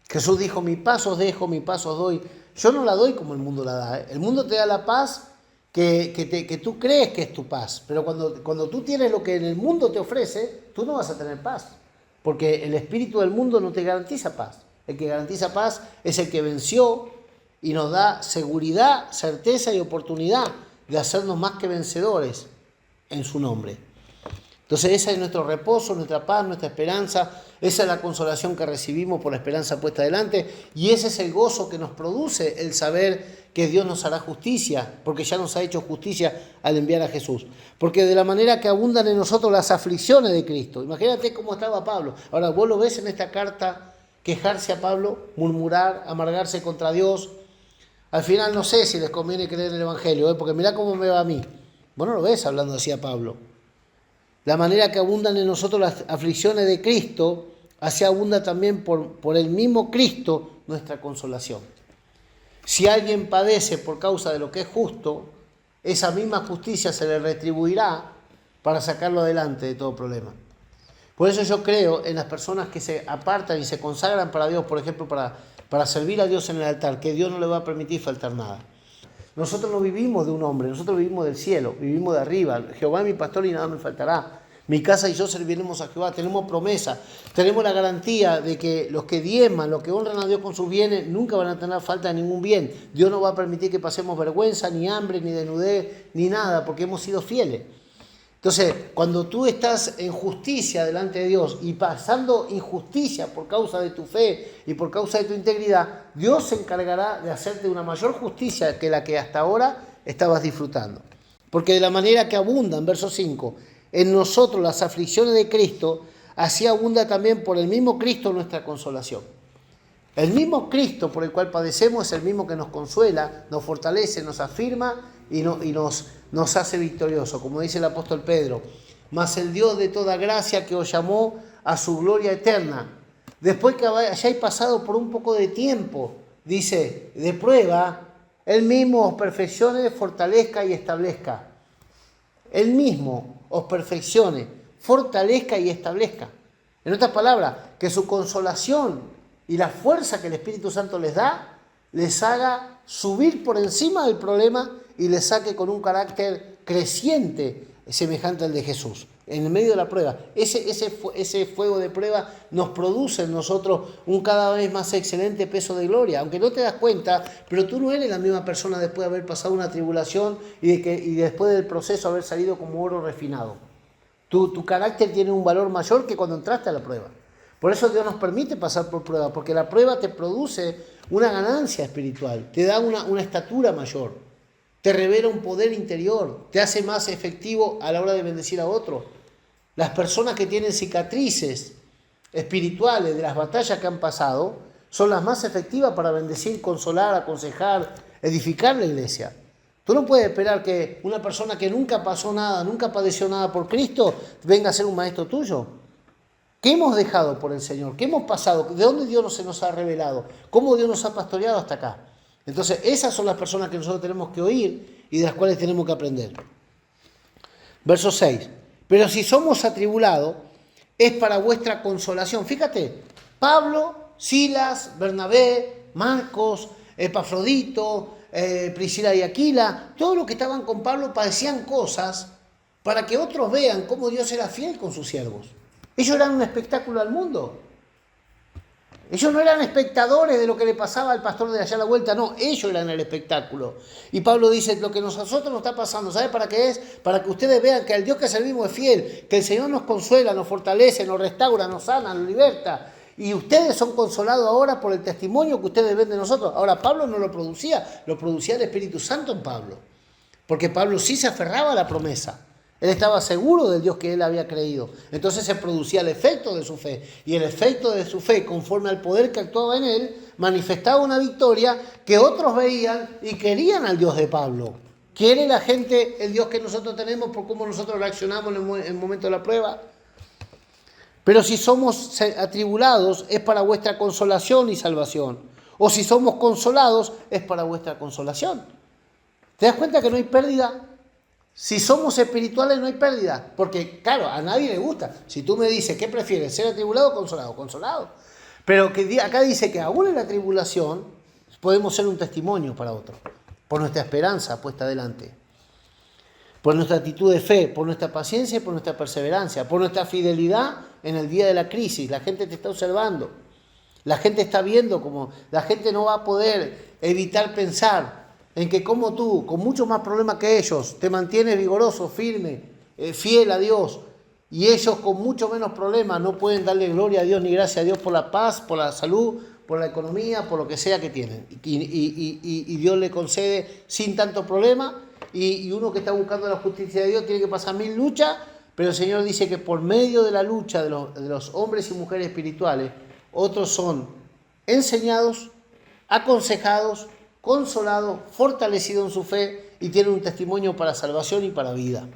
Jesús dijo, mi paz os dejo, mi paz os doy. Yo no la doy como el mundo la da. El mundo te da la paz que tú crees que es tu paz. Pero cuando tú tienes lo que en el mundo te ofrece, tú no vas a tener paz. Porque el espíritu del mundo no te garantiza paz. El que garantiza paz es el que venció y nos da seguridad, certeza y oportunidad de hacernos más que vencedores en su nombre. Entonces ese es nuestro reposo, nuestra paz, nuestra esperanza. Esa es la consolación que recibimos por la esperanza puesta delante. Y ese es el gozo que nos produce el saber que Dios nos hará justicia, porque ya nos ha hecho justicia al enviar a Jesús. Porque de la manera que abundan en nosotros las aflicciones de Cristo. Imagínate cómo estaba Pablo. Ahora, vos lo ves en esta carta, quejarse a Pablo, murmurar, amargarse contra Dios. Al final no sé si les conviene creer en el Evangelio, porque mirá cómo me va a mí. Vos no lo ves hablando así a Pablo. La manera que abundan en nosotros las aflicciones de Cristo, así abunda también por el mismo Cristo nuestra consolación. Si alguien padece por causa de lo que es justo, esa misma justicia se le retribuirá para sacarlo adelante de todo problema. Por eso yo creo en las personas que se apartan y se consagran para Dios, por ejemplo, para servir a Dios en el altar, que Dios no le va a permitir faltar nada. Nosotros no vivimos de un hombre, nosotros vivimos del cielo, vivimos de arriba. Jehová es mi pastor y nada me faltará. Mi casa y yo serviremos a Jehová, tenemos promesa, tenemos la garantía de que los que diezman, los que honran a Dios con sus bienes, nunca van a tener falta de ningún bien. Dios no va a permitir que pasemos vergüenza, ni hambre, ni desnudez, ni nada, porque hemos sido fieles. Entonces, cuando tú estás en justicia delante de Dios y pasando injusticia por causa de tu fe y por causa de tu integridad, Dios se encargará de hacerte una mayor justicia que la que hasta ahora estabas disfrutando. Porque de la manera que abunda, en verso 5, en nosotros las aflicciones de Cristo, así abunda también por el mismo Cristo nuestra consolación. El mismo Cristo por el cual padecemos es el mismo que nos consuela, nos fortalece, nos afirma y nos hace victoriosos, como dice el apóstol Pedro. Mas el Dios de toda gracia que os llamó a su gloria eterna, después que hayáis pasado por un poco de tiempo, dice, de prueba, Él mismo os perfeccione, fortalezca y establezca. Él mismo os perfeccione, fortalezca y establezca. En otras palabras, que su consolación y la fuerza que el Espíritu Santo les da, les haga subir por encima del problema y les saque con un carácter creciente semejante al de Jesús. En el medio de la prueba, ese fuego de prueba nos produce en nosotros un cada vez más excelente peso de gloria, aunque no te das cuenta, pero tú no eres la misma persona después de haber pasado una tribulación y después del proceso haber salido como oro refinado. Tu carácter tiene un valor mayor que cuando entraste a la prueba. Por eso Dios nos permite pasar por prueba, porque la prueba te produce una ganancia espiritual, te da una estatura mayor, te revela un poder interior, te hace más efectivo a la hora de bendecir a otro. Las personas que tienen cicatrices espirituales de las batallas que han pasado son las más efectivas para bendecir, consolar, aconsejar, edificar la iglesia. Tú no puedes esperar que una persona que nunca pasó nada, nunca padeció nada por Cristo, venga a ser un maestro tuyo. ¿Qué hemos dejado por el Señor? ¿Qué hemos pasado? ¿De dónde Dios se nos ha revelado? ¿Cómo Dios nos ha pastoreado hasta acá? Entonces, esas son las personas que nosotros tenemos que oír y de las cuales tenemos que aprender. Verso 6. Pero si somos atribulados, es para vuestra consolación. Fíjate, Pablo, Silas, Bernabé, Marcos, Epafrodito, Priscila y Aquila, todos los que estaban con Pablo padecían cosas para que otros vean cómo Dios era fiel con sus siervos. Ellos eran un espectáculo al mundo. Ellos no eran espectadores de lo que le pasaba al pastor de allá a la vuelta, no, ellos eran el espectáculo. Y Pablo dice, lo que a nosotros nos está pasando, ¿sabe para qué es? Para que ustedes vean que el Dios que servimos es fiel, que el Señor nos consuela, nos fortalece, nos restaura, nos sana, nos liberta. Y ustedes son consolados ahora por el testimonio que ustedes ven de nosotros. Ahora, Pablo no lo producía el Espíritu Santo en Pablo. Porque Pablo sí se aferraba a la promesa. Él estaba seguro del Dios que él había creído. Entonces se producía el efecto de su fe. Y el efecto de su fe, conforme al poder que actuaba en él, manifestaba una victoria que otros veían y querían al Dios de Pablo. ¿Quiere la gente el Dios que nosotros tenemos por cómo nosotros reaccionamos en el momento de la prueba? Pero si somos atribulados, es para vuestra consolación y salvación. O si somos consolados, es para vuestra consolación. ¿Te das cuenta que no hay pérdida? Si somos espirituales no hay pérdida, porque claro, a nadie le gusta. Si tú me dices, ¿qué prefieres? ¿Ser atribulado o consolado? Consolado. Pero que acá dice que aún en la tribulación podemos ser un testimonio para otro, por nuestra esperanza puesta adelante, por nuestra actitud de fe, por nuestra paciencia y por nuestra perseverancia, por nuestra fidelidad en el día de la crisis. La gente te está observando, la gente está viendo cómo, la gente no va a poder evitar pensar en que como tú, con muchos más problemas que ellos, te mantienes vigoroso, firme, fiel a Dios, y ellos con mucho menos problemas no pueden darle gloria a Dios ni gracias a Dios por la paz, por la salud, por la economía, por lo que sea que tienen. Y Dios le concede sin tanto problema, y uno que está buscando la justicia de Dios tiene que pasar 1000 luchas, pero el Señor dice que por medio de la lucha de los hombres y mujeres espirituales, otros son enseñados, aconsejados, consolado, fortalecido en su fe y tiene un testimonio para salvación y para vida.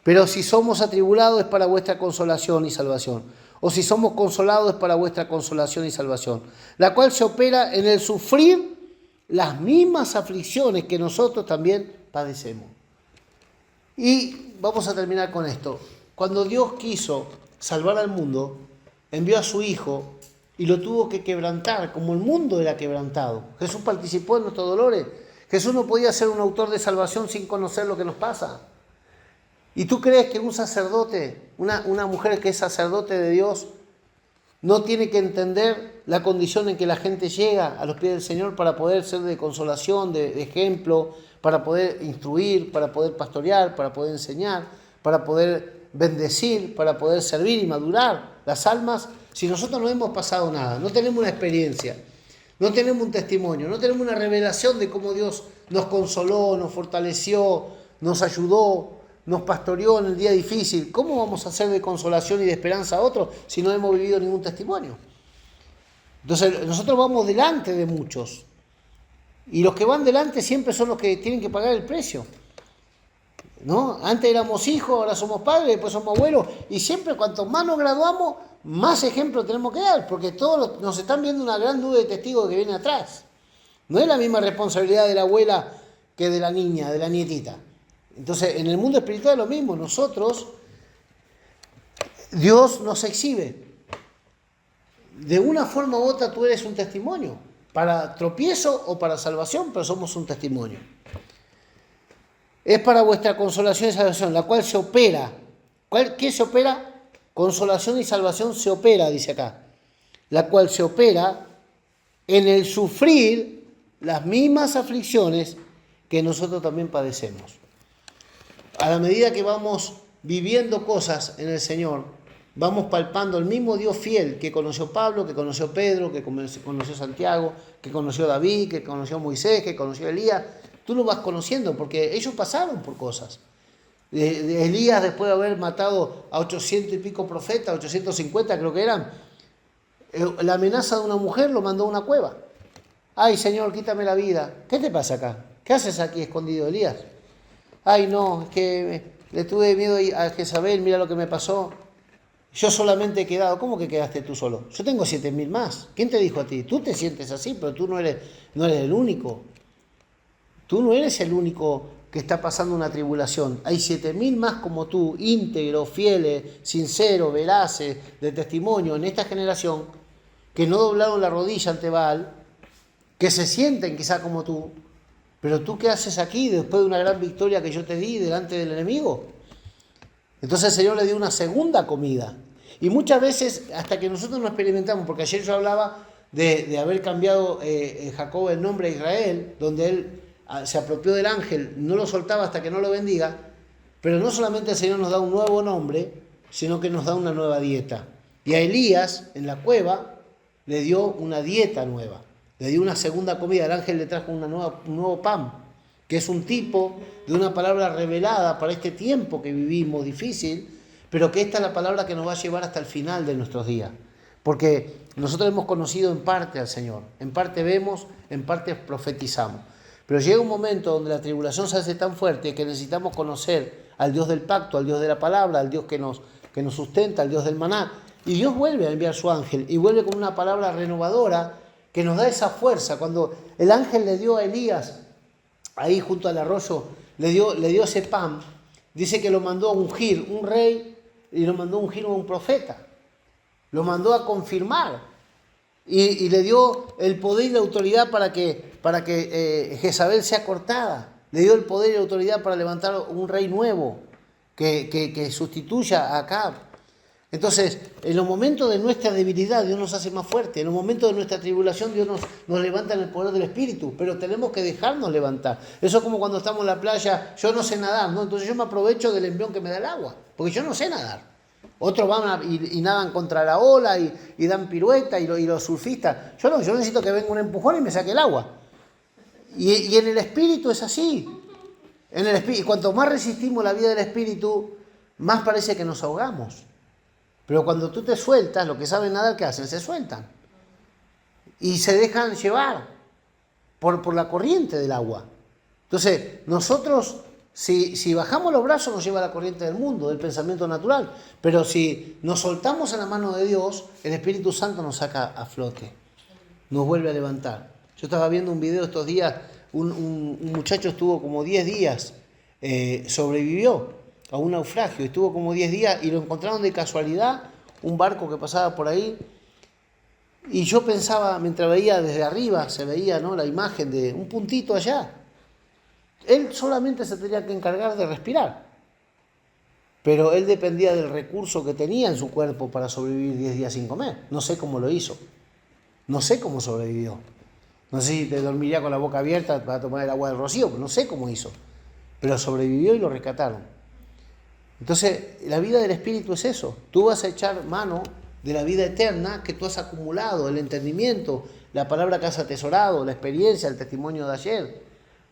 Pero si somos atribulados es para vuestra consolación y salvación. O si somos consolados es para vuestra consolación y salvación. La cual se opera en el sufrir las mismas aflicciones que nosotros también padecemos. Y vamos a terminar con esto. Cuando Dios quiso salvar al mundo, envió a su Hijo y lo tuvo que quebrantar, como el mundo era quebrantado. Jesús participó en nuestros dolores. Jesús no podía ser un autor de salvación sin conocer lo que nos pasa. ¿Y tú crees que un sacerdote, una mujer que es sacerdote de Dios, no tiene que entender la condición en que la gente llega a los pies del Señor para poder ser de consolación, de ejemplo, para poder instruir, para poder pastorear, para poder enseñar, para poder bendecir, para poder servir y madurar las almas? Si nosotros no hemos pasado nada, no tenemos una experiencia, no tenemos un testimonio, no tenemos una revelación de cómo Dios nos consoló, nos fortaleció, nos ayudó, nos pastoreó en el día difícil, ¿cómo vamos a hacer de consolación y de esperanza a otros si no hemos vivido ningún testimonio? Entonces nosotros vamos delante de muchos y los que van delante siempre son los que tienen que pagar el precio, ¿no? Antes éramos hijos, ahora somos padres, después somos abuelos, y siempre cuanto más nos graduamos, más ejemplo tenemos que dar, porque todos nos están viendo una gran nube de testigos que viene atrás. No es la misma responsabilidad de la abuela que de la niña, de la nietita. Entonces, en el mundo espiritual es lo mismo. Nosotros, Dios nos exhibe. de una forma u otra tú eres un testimonio, para tropiezo o para salvación, pero somos un testimonio. Es para vuestra consolación y salvación, la cual se opera. ¿Qué se opera? Consolación y salvación se opera, dice acá. La cual se opera en el sufrir las mismas aflicciones que nosotros también padecemos. A la medida que vamos viviendo cosas en el Señor, vamos palpando el mismo Dios fiel que conoció Pablo, que conoció Pedro, que conoció Santiago, que conoció David, que conoció Moisés, que conoció Elías. Tú lo vas conociendo porque ellos pasaron por cosas. Elías, después de haber matado a 800 y pico profetas, 850 creo que eran, la amenaza de una mujer lo mandó a una cueva. Ay, Señor, quítame la vida. ¿Qué te pasa acá? ¿Qué haces aquí escondido, Elías? Ay, no, es que le tuve miedo a Jezabel, mira lo que me pasó. Yo solamente he quedado. ¿Cómo que quedaste tú solo? Yo tengo 7.000 más. ¿Quién te dijo a ti? Tú te sientes así, pero tú no eres el único. Tú no eres el único que está pasando una tribulación. Hay 7.000 más como tú, íntegros, fieles, sinceros, veraces, de testimonio en esta generación, que no doblaron la rodilla ante Baal, que se sienten quizá como tú, pero tú ¿qué haces aquí después de una gran victoria que yo te di delante del enemigo? Entonces el Señor le dio una segunda comida. Y muchas veces, hasta que nosotros no experimentamos, porque ayer yo hablaba de haber cambiado Jacob el nombre a Israel, donde él se apropió del ángel, no lo soltaba hasta que no lo bendiga, pero no solamente el Señor nos da un nuevo nombre, sino que nos da una nueva dieta. Y a Elías, en la cueva, le dio una dieta nueva, le dio una segunda comida. El ángel le trajo un nuevo pan, que es un tipo de una palabra revelada para este tiempo que vivimos difícil, pero que esta es la palabra que nos va a llevar hasta el final de nuestros días. Porque nosotros hemos conocido en parte al Señor, en parte vemos, en parte profetizamos. Pero llega un momento donde la tribulación se hace tan fuerte que necesitamos conocer al Dios del pacto, al Dios de la palabra, al Dios que nos sustenta, al Dios del maná. Y Dios vuelve a enviar su ángel y vuelve con una palabra renovadora que nos da esa fuerza. Cuando el ángel le dio a Elías, ahí junto al arroyo, le dio ese pan, dice que lo mandó a ungir un rey y lo mandó a ungir a un profeta. Lo mandó a confirmar y le dio el poder y la autoridad para que Jezabel sea cortada. Le dio el poder y la autoridad para levantar un rey nuevo que sustituya a Acab. Entonces, en los momentos de nuestra debilidad, Dios nos hace más fuertes. En los momentos de nuestra tribulación, Dios nos levanta en el poder del Espíritu. Pero tenemos que dejarnos levantar. Eso es como cuando estamos en la playa, yo no sé nadar, ¿no? Entonces yo me aprovecho del envión que me da el agua, porque yo no sé nadar. Otros van y nadan contra la ola y dan pirueta y los surfistas. Yo no, yo necesito que venga un empujón y me saque el agua. Y en el Espíritu es así. En el Espíritu, y cuanto más resistimos la vida del Espíritu, más parece que nos ahogamos. Pero cuando tú te sueltas, los que saben nadar, ¿qué hacen? Se sueltan. Y se dejan llevar por la corriente del agua. Entonces, nosotros, si bajamos los brazos, nos lleva la corriente del mundo, del pensamiento natural. Pero si nos soltamos en la mano de Dios, el Espíritu Santo nos saca a flote. Nos vuelve a levantar. Yo estaba viendo un video estos días, un muchacho estuvo como 10 días, sobrevivió a un naufragio, estuvo como 10 días y lo encontraron de casualidad, un barco que pasaba por ahí. Y yo pensaba, mientras veía desde arriba, se veía, ¿no?, la imagen de un puntito allá. Él solamente se tenía que encargar de respirar, pero él dependía del recurso que tenía en su cuerpo para sobrevivir 10 días sin comer. No sé cómo lo hizo, no sé cómo sobrevivió. No sé si te dormiría con la boca abierta para tomar el agua del rocío, no sé cómo hizo, pero sobrevivió y lo rescataron. Entonces, la vida del Espíritu es eso. Tú vas a echar mano de la vida eterna que tú has acumulado, el entendimiento, la palabra que has atesorado, la experiencia, el testimonio de ayer.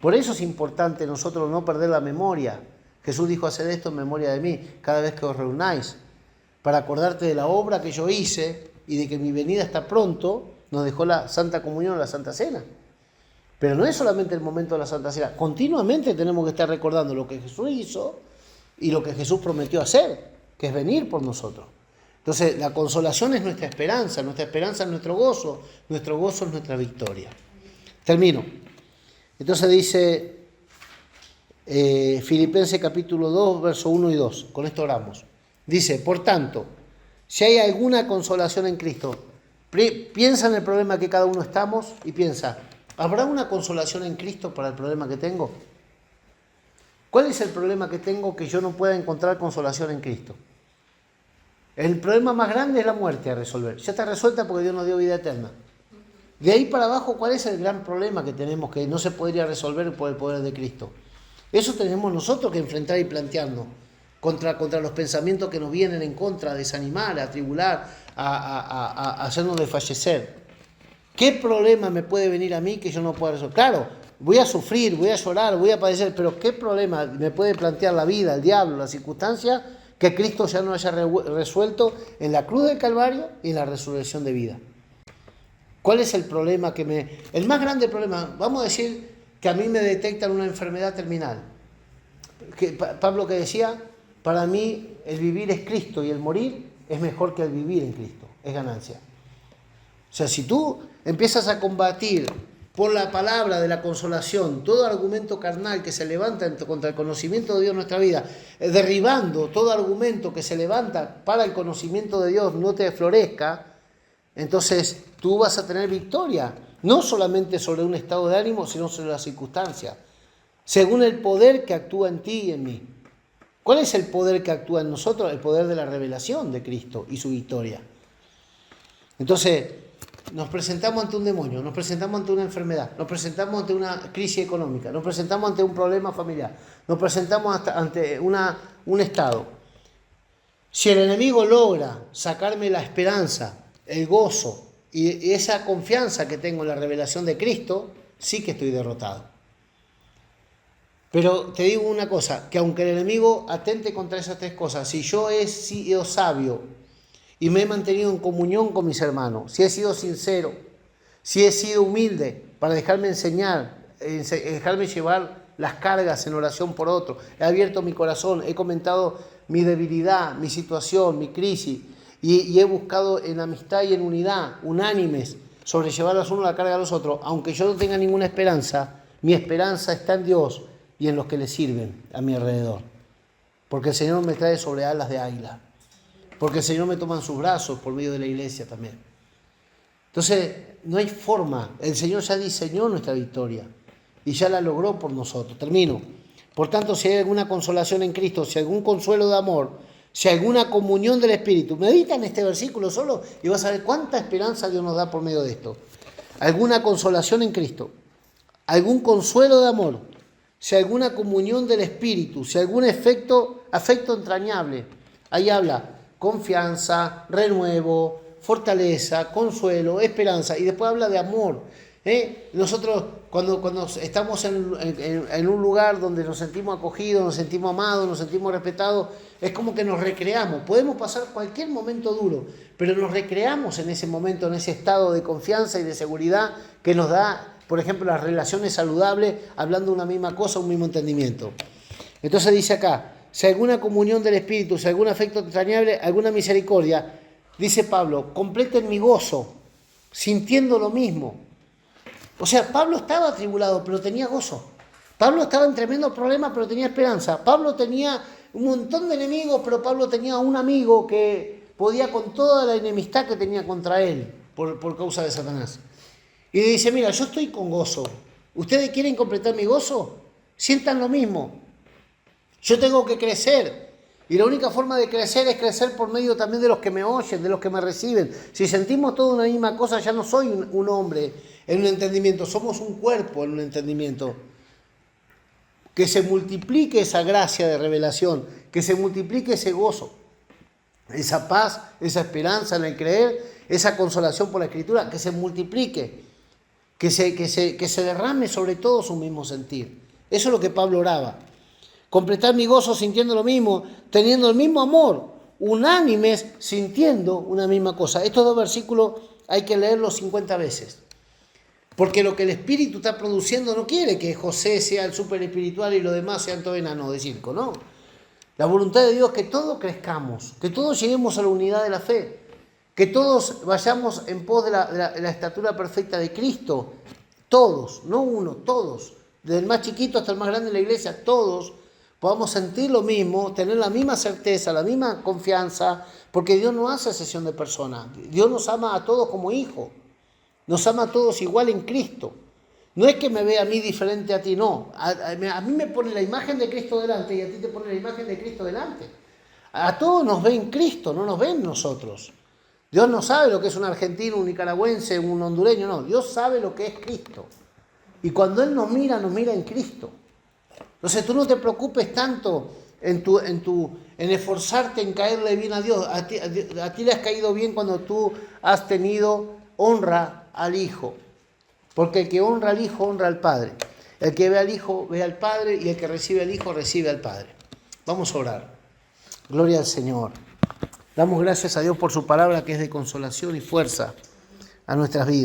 Por eso es importante nosotros no perder la memoria. Jesús dijo: haced esto en memoria de mí cada vez que os reunáis, para acordarte de la obra que yo hice y de que mi venida está pronto. Nos dejó la Santa Comunión, la Santa Cena. Pero no es solamente el momento de la Santa Cena. Continuamente tenemos que estar recordando lo que Jesús hizo y lo que Jesús prometió hacer, que es venir por nosotros. Entonces, la consolación es nuestra esperanza es nuestro gozo es nuestra victoria. Termino. Entonces dice Filipenses capítulo 2, verso 1 y 2. Con esto oramos. Dice: por tanto, si hay alguna consolación en Cristo, Piensa en el problema que cada uno estamos y piensa, ¿habrá una consolación en Cristo para el problema que tengo? ¿Cuál es el problema que tengo que yo no pueda encontrar consolación en Cristo? El problema más grande es la muerte a resolver. Ya está resuelta porque Dios nos dio vida eterna. De ahí para abajo, ¿cuál es el gran problema que tenemos que no se podría resolver por el poder de Cristo? Eso tenemos nosotros que enfrentar y plantearnos contra los pensamientos que nos vienen en contra, a desanimar, a atribular, a hacernos desfallecer. ¿Qué problema me puede venir a mí que yo no pueda resolver? Claro, voy a sufrir, voy a llorar, voy a padecer, pero ¿qué problema me puede plantear la vida, el diablo, la circunstancia que Cristo ya no haya resuelto en la cruz del Calvario y en la resurrección de vida? ¿Cuál es el problema el más grande problema? Vamos a decir que a mí me detectan una enfermedad terminal. Pablo que decía, para mí el vivir es Cristo y el morir es mejor que el vivir en Cristo, es ganancia. O sea, si tú empiezas a combatir por la palabra de la consolación todo argumento carnal que se levanta contra el conocimiento de Dios en nuestra vida, derribando todo argumento que se levanta para el conocimiento de Dios no te florezca, entonces tú vas a tener victoria, no solamente sobre un estado de ánimo, sino sobre las circunstancias, según el poder que actúa en ti y en mí. ¿Cuál es el poder que actúa en nosotros? El poder de la revelación de Cristo y su victoria. Entonces, nos presentamos ante un demonio, nos presentamos ante una enfermedad, nos presentamos ante una crisis económica, nos presentamos ante un problema familiar, nos presentamos ante un estado. Si el enemigo logra sacarme la esperanza, el gozo y esa confianza que tengo en la revelación de Cristo, sí que estoy derrotado. Pero te digo una cosa, que aunque el enemigo atente contra esas tres cosas, si yo he sido sabio y me he mantenido en comunión con mis hermanos, si he sido sincero, si he sido humilde para dejarme enseñar, dejarme llevar las cargas en oración por otro, he abierto mi corazón, he comentado mi debilidad, mi situación, mi crisis, y he buscado en amistad y en unidad, unánimes, sobrellevar los unos la carga a los otros, aunque yo no tenga ninguna esperanza, mi esperanza está en Dios y en los que le sirven a mi alrededor. Porque el Señor me trae sobre alas de águila. Porque el Señor me toma en sus brazos por medio de la iglesia también. Entonces, no hay forma. El Señor ya diseñó nuestra victoria y ya la logró por nosotros. Termino. Por tanto, si hay alguna consolación en Cristo, si hay algún consuelo de amor, si hay alguna comunión del Espíritu, medita en este versículo solo y vas a ver cuánta esperanza Dios nos da por medio de esto. Alguna consolación en Cristo, algún consuelo de amor, si hay alguna comunión del Espíritu, si hay algún afecto entrañable. Ahí habla confianza, renuevo, fortaleza, consuelo, esperanza, y después habla de amor. Nosotros cuando estamos en un lugar donde nos sentimos acogidos, nos sentimos amados, nos sentimos respetados, es como que nos recreamos. Podemos pasar cualquier momento duro, pero nos recreamos en ese momento, en ese estado de confianza y de seguridad que nos da, por ejemplo, las relaciones saludables, hablando una misma cosa, un mismo entendimiento. Entonces dice acá, si hay alguna comunión del Espíritu, si hay algún afecto entrañable, alguna misericordia, dice Pablo, completen mi gozo, sintiendo lo mismo. O sea, Pablo estaba atribulado, pero tenía gozo. Pablo estaba en tremendo problema, pero tenía esperanza. Pablo tenía un montón de enemigos, pero Pablo tenía un amigo que podía con toda la enemistad que tenía contra él por causa de Satanás. Y le dice, mira, yo estoy con gozo. ¿Ustedes quieren completar mi gozo? Sientan lo mismo. Yo tengo que crecer. Y la única forma de crecer es crecer por medio también de los que me oyen, de los que me reciben. Si sentimos toda una misma cosa, ya no soy un hombre en un entendimiento, somos un cuerpo en un entendimiento. Que se multiplique esa gracia de revelación, que se multiplique ese gozo, esa paz, esa esperanza en el creer, esa consolación por la Escritura, que se multiplique, que se derrame sobre todo su mismo sentir. Eso es lo que Pablo oraba. Completar mi gozo sintiendo lo mismo, teniendo el mismo amor, unánimes sintiendo una misma cosa. Estos dos versículos hay que leerlos 50 veces. Porque lo que el Espíritu está produciendo no quiere que José sea el súper espiritual y los demás sean todo enanos de circo, no. La voluntad de Dios es que todos crezcamos, que todos lleguemos a la unidad de la fe, que todos vayamos en pos de la estatura perfecta de Cristo. Todos, no uno, todos. Desde el más chiquito hasta el más grande de la iglesia, todos podamos sentir lo mismo, tener la misma certeza, la misma confianza, porque Dios no hace excepción de personas. Dios nos ama a todos como hijos, nos ama a todos igual en Cristo. No es que me vea a mí diferente a ti, no. A mí me pone la imagen de Cristo delante y a ti te pone la imagen de Cristo delante. A todos nos ve en Cristo, no nos ven nosotros. Dios no sabe lo que es un argentino, un nicaragüense, un hondureño, no. Dios sabe lo que es Cristo. Y cuando Él nos mira en Cristo. Entonces tú no te preocupes tanto en esforzarte en caerle bien a Dios. A ti le has caído bien cuando tú has tenido honra al Hijo. Porque el que honra al Hijo, honra al Padre. El que ve al Hijo, ve al Padre. Y el que recibe al Hijo, recibe al Padre. Vamos a orar. Gloria al Señor. Damos gracias a Dios por su palabra que es de consolación y fuerza a nuestras vidas.